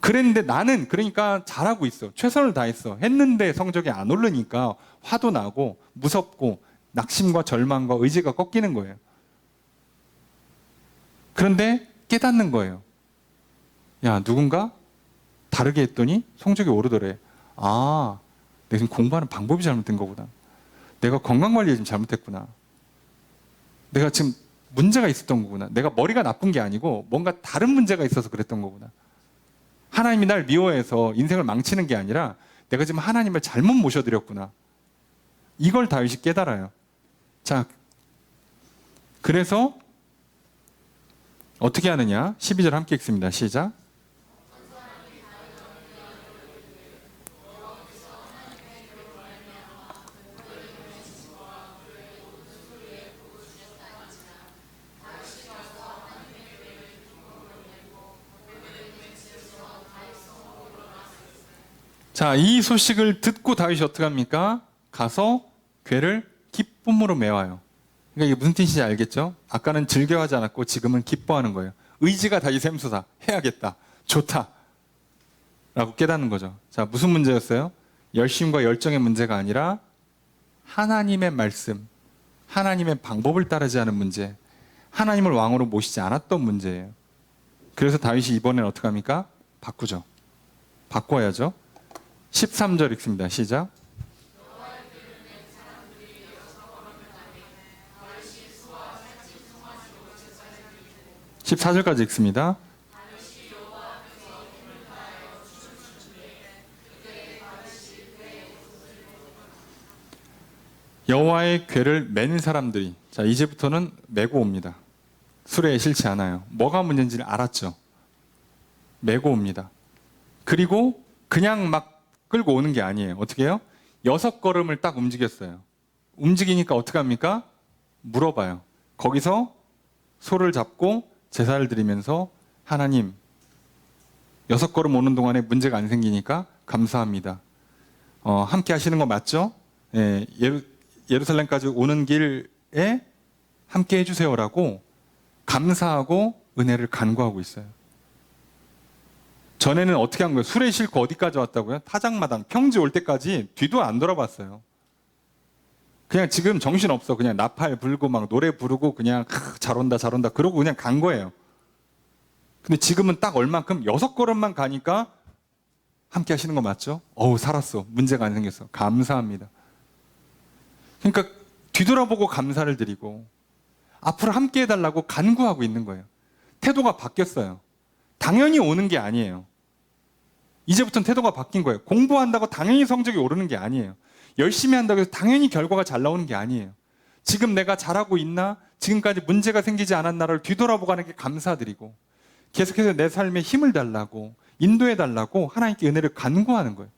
그랬는데 나는 그러니까 잘하고 있어. 최선을 다했어. 했는데 성적이 안 오르니까 화도 나고 무섭고 낙심과 절망과 의지가 꺾이는 거예요. 그런데 깨닫는 거예요. 야, 누군가 다르게 했더니 성적이 오르더래. 내가 지금 공부하는 방법이 잘못된 거구나. 내가 건강관리에 지금 잘못했구나. 내가 지금 문제가 있었던 거구나. 내가 머리가 나쁜 게 아니고 뭔가 다른 문제가 있어서 그랬던 거구나. 하나님이 날 미워해서 인생을 망치는 게 아니라 내가 지금 하나님을 잘못 모셔드렸구나. 이걸 다윗이 깨달아요. 자, 그래서 어떻게 하느냐? 12절 함께 읽습니다. 시작. 자, 이 소식을 듣고 다윗이 어떻게 합니까? 가서 궤를 기쁨으로 메와요. 그러니까 이게 무슨 뜻인지 알겠죠? 아까는 즐겨하지 않았고 지금은 기뻐하는 거예요. 의지가 다시 샘솟아. 해야겠다. 좋다. 라고 깨닫는 거죠. 자, 무슨 문제였어요? 열심과 열정의 문제가 아니라 하나님의 말씀, 하나님의 방법을 따르지 않은 문제, 하나님을 왕으로 모시지 않았던 문제예요. 그래서 다윗이 이번엔 어떻게 합니까? 바꾸죠. 바꿔야죠. 13절 읽습니다. 시작. 14절까지 읽습니다. 여호와의 궤를 맨 사람들이, 자, 이제부터는 메고 옵니다. 수레에 실지 않아요. 뭐가 문제인지를 알았죠. 메고 옵니다. 그리고 그냥 막 끌고 오는 게 아니에요. 어떻게 해요? 6걸음을 딱 움직였어요. 움직이니까 어떻게 합니까? 물어봐요. 거기서 소를 잡고 제사를 드리면서 하나님, 6걸음 오는 동안에 문제가 안 생기니까 감사합니다. 함께 하시는 거 맞죠? 예, 예루살렘까지 오는 길에 함께 해주세요라고 감사하고 은혜를 간구하고 있어요. 전에는 어떻게 한 거예요? 술에 싣고 어디까지 왔다고요? 타작마당, 평지 올 때까지 뒤도 안 돌아봤어요. 그냥 지금 정신없어. 그냥 나팔 불고 막 노래 부르고 그냥 잘 온다 잘 온다 그러고 그냥 간 거예요. 근데 지금은 딱 얼만큼 6걸음만 가니까 함께 하시는 거 맞죠? 살았어. 문제가 안 생겼어. 감사합니다. 그러니까 뒤돌아보고 감사를 드리고 앞으로 함께 해달라고 간구하고 있는 거예요. 태도가 바뀌었어요. 당연히 오는 게 아니에요. 이제부터는 태도가 바뀐 거예요. 공부한다고 당연히 성적이 오르는 게 아니에요. 열심히 한다고 해서 당연히 결과가 잘 나오는 게 아니에요. 지금 내가 잘하고 있나? 지금까지 문제가 생기지 않았나를 뒤돌아보고 하는 게 감사드리고 계속해서 내 삶에 힘을 달라고 인도해 달라고 하나님께 은혜를 간구하는 거예요.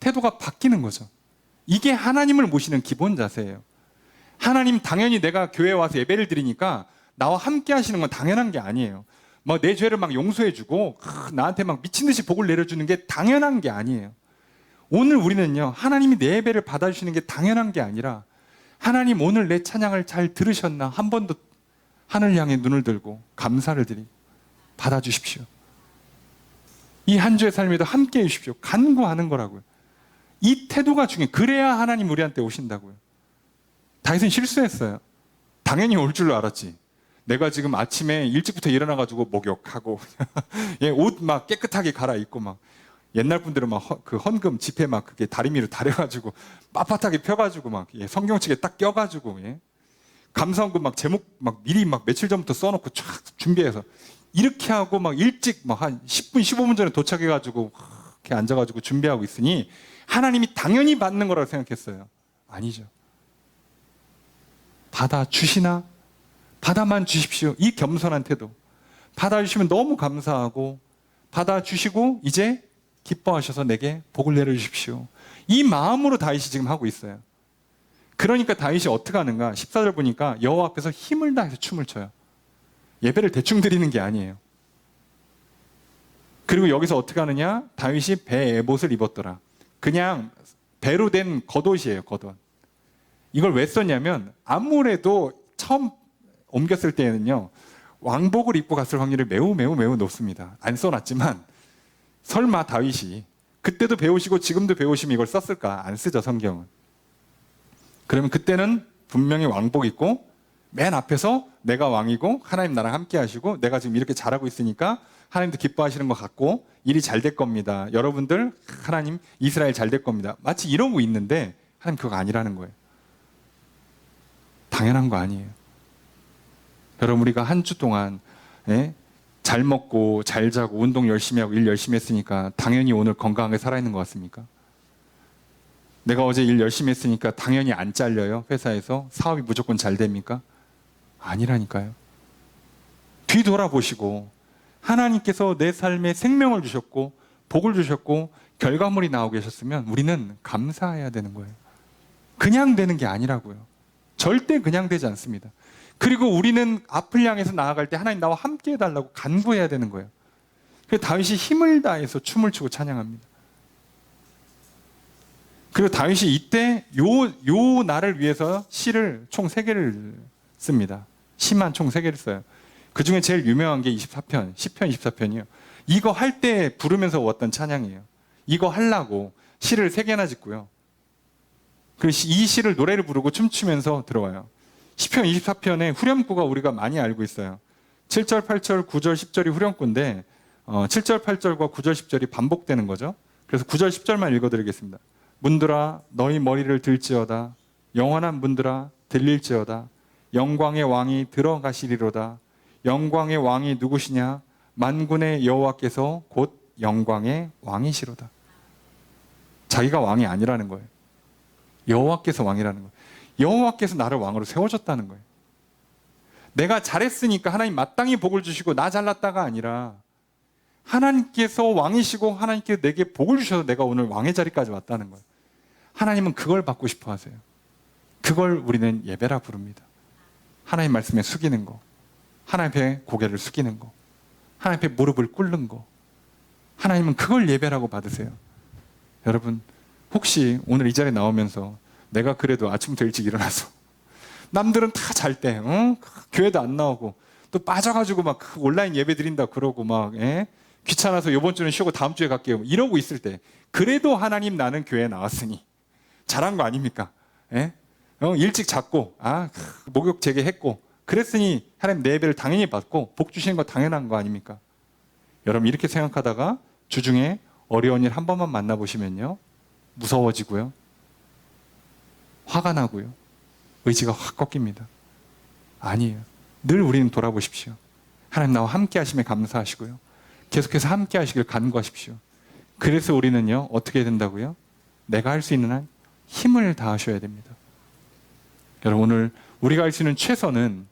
태도가 바뀌는 거죠. 이게 하나님을 모시는 기본 자세예요. 하나님 당연히 내가 교회에 와서 예배를 드리니까 나와 함께 하시는 건 당연한 게 아니에요. 내 죄를 막 용서해주고 나한테 막 미친 듯이 복을 내려주는 게 당연한 게 아니에요. 오늘 우리는요, 하나님이 내 예배를 받아주시는 게 당연한 게 아니라 하나님 오늘 내 찬양을 잘 들으셨나 한 번 더 하늘 향해 눈을 들고 감사를 드리고 받아주십시오. 이 한 주의 삶에도 함께 해주십시오. 간구하는 거라고요. 이 태도가 중요해요. 그래야 하나님 우리한테 오신다고요. 다윗은 실수했어요. 당연히 올 줄 알았지. 내가 지금 아침에 일찍부터 일어나가지고 목욕하고 옷 막 깨끗하게 갈아입고 막 옛날 분들은 막 그 헌금 지폐 막 그게 다리미로 다려가지고 빳빳하게 펴가지고 막 성경책에 딱 껴가지고 감사원금 막 제목 막 미리 막 며칠 전부터 써놓고 쫙 준비해서 이렇게 하고 막 일찍 막 한 10분 15분 전에 도착해가지고 이렇게 앉아가지고 준비하고 있으니 하나님이 당연히 받는 거라고 생각했어요. 아니죠. 받아주시나 받아만 주십시오. 이 겸손한 태도. 받아주시면 너무 감사하고 받아주시고 이제 기뻐하셔서 내게 복을 내려주십시오. 이 마음으로 다윗이 지금 하고 있어요. 그러니까 다윗이 어떻게 하는가? 14절 보니까 여호와 앞에서 힘을 다해서 춤을 춰요. 예배를 대충 드리는 게 아니에요. 그리고 여기서 어떻게 하느냐? 다윗이 배 에봇을 입었더라. 그냥 배로 된 겉옷이에요. 겉옷. 이걸 왜 썼냐면 아무래도 처음 옮겼을 때에는요, 왕복을 입고 갔을 확률이 매우 높습니다. 안 써놨지만 설마 다윗이 그때도 배우시고 지금도 배우시면 이걸 썼을까? 안 쓰죠, 성경은. 그러면 그때는 분명히 왕복 입고 맨 앞에서 내가 왕이고 하나님 나랑 함께 하시고 내가 지금 이렇게 잘하고 있으니까 하나님도 기뻐하시는 것 같고 일이 잘 될 겁니다. 여러분들 하나님 이스라엘 잘 될 겁니다. 마치 이러고 있는데 하나님 그거 아니라는 거예요. 당연한 거 아니에요. 여러분 우리가 한 주 동안 잘 먹고 잘 자고 운동 열심히 하고 일 열심히 했으니까 당연히 오늘 건강하게 살아있는 것 같습니까? 내가 어제 일 열심히 했으니까 당연히 안 잘려요? 회사에서? 사업이 무조건 잘 됩니까? 아니라니까요. 뒤돌아보시고 하나님께서 내 삶에 생명을 주셨고 복을 주셨고 결과물이 나오고 계셨으면 우리는 감사해야 되는 거예요. 그냥 되는 게 아니라고요. 절대 그냥 되지 않습니다. 그리고 우리는 앞을 향해서 나아갈 때 하나님 나와 함께 해달라고 간구해야 되는 거예요. 그래서 다윗이 힘을 다해서 춤을 추고 찬양합니다. 그리고 다윗이 이때 요 날을 위해서 시를 총 3개를 씁니다. 시만 총 3개를 써요. 그 중에 제일 유명한 게 24편, 10편 24편이에요. 이거 할 때 부르면서 왔던 찬양이에요. 이거 하려고 시를 3개나 짓고요. 그리고 이 시를 노래를 부르고 춤추면서 들어와요. 10편 24편의 후렴구가 우리가 많이 알고 있어요. 7절, 8절, 9절, 10절이 후렴구인데 7절, 8절과 9절, 10절이 반복되는 거죠. 그래서 9절, 10절만 읽어드리겠습니다. 문들아 너희 머리를 들지어다. 영원한 문들아 들릴지어다. 영광의 왕이 들어가시리로다. 영광의 왕이 누구시냐? 만군의 여호와께서 곧 영광의 왕이시로다. 자기가 왕이 아니라는 거예요. 여호와께서 왕이라는 거예요. 여호와께서 나를 왕으로 세워줬다는 거예요. 내가 잘했으니까 하나님 마땅히 복을 주시고 나 잘났다가 아니라 하나님께서 왕이시고 하나님께서 내게 복을 주셔서 내가 오늘 왕의 자리까지 왔다는 거예요. 하나님은 그걸 받고 싶어 하세요. 그걸 우리는 예배라 부릅니다. 하나님 말씀에 숙이는 거, 하나님 앞에 고개를 숙이는 거, 하나님 앞에 무릎을 꿇는 거, 하나님은 그걸 예배라고 받으세요. 여러분 혹시 오늘 이 자리에 나오면서 내가 그래도 아침부터 일찍 일어나서 남들은 다 잘 때 교회도 안 나오고 또 빠져가지고 막 온라인 예배 드린다 그러고 막 귀찮아서 이번 주는 쉬고 다음 주에 갈게요 이러고 있을 때 그래도 하나님 나는 교회에 나왔으니 잘한 거 아닙니까? 일찍 잤고 목욕 재개했고 그랬으니 하나님 내 예배를 당연히 받고 복 주시는 거 당연한 거 아닙니까? 여러분 이렇게 생각하다가 주중에 어려운 일 한 번만 만나보시면요 무서워지고요 화가 나고요 의지가 확 꺾입니다. 아니에요. 늘 우리는 돌아보십시오. 하나님 나와 함께 하심에 감사하시고요 계속해서 함께 하시길 간구하십시오. 그래서 우리는요 어떻게 해야 된다고요? 내가 할 수 있는 한 힘을 다하셔야 됩니다. 여러분 오늘 우리가 할 수 있는 최선은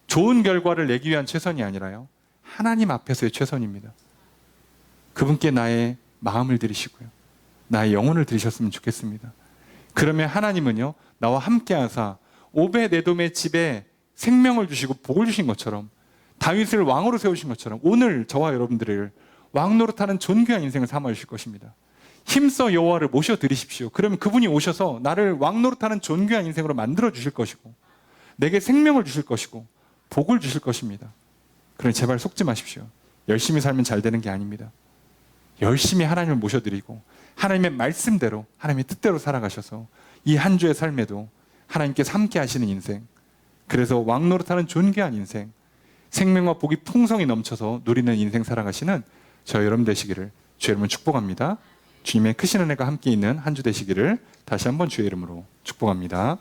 좋은 결과를 내기 위한 최선이 아니라요 하나님 앞에서의 최선입니다. 그분께 나의 마음을 드리시고요 나의 영혼을 드리셨으면 좋겠습니다. 그러면 하나님은요 나와 함께 하사 오벳에돔의 집에 생명을 주시고 복을 주신 것처럼 다윗을 왕으로 세우신 것처럼 오늘 저와 여러분들을 왕 노릇하는 존귀한 인생을 삼아 주실 것입니다. 힘써 여호와를 모셔 드리십시오. 그러면 그분이 오셔서 나를 왕 노릇하는 존귀한 인생으로 만들어 주실 것이고 내게 생명을 주실 것이고 복을 주실 것입니다. 그러니 제발 속지 마십시오. 열심히 살면 잘 되는 게 아닙니다. 열심히 하나님을 모셔드리고 하나님의 말씀대로 하나님의 뜻대로 살아가셔서 이 한 주의 삶에도 하나님께서 함께 하시는 인생, 그래서 왕 노릇하는 존귀한 인생, 생명과 복이 풍성히 넘쳐서 누리는 인생 살아가시는 저 여러분 되시기를 주의 이름으로 축복합니다. 주님의 크신 은혜가 함께 있는 한 주 되시기를 다시 한번 주의 이름으로 축복합니다.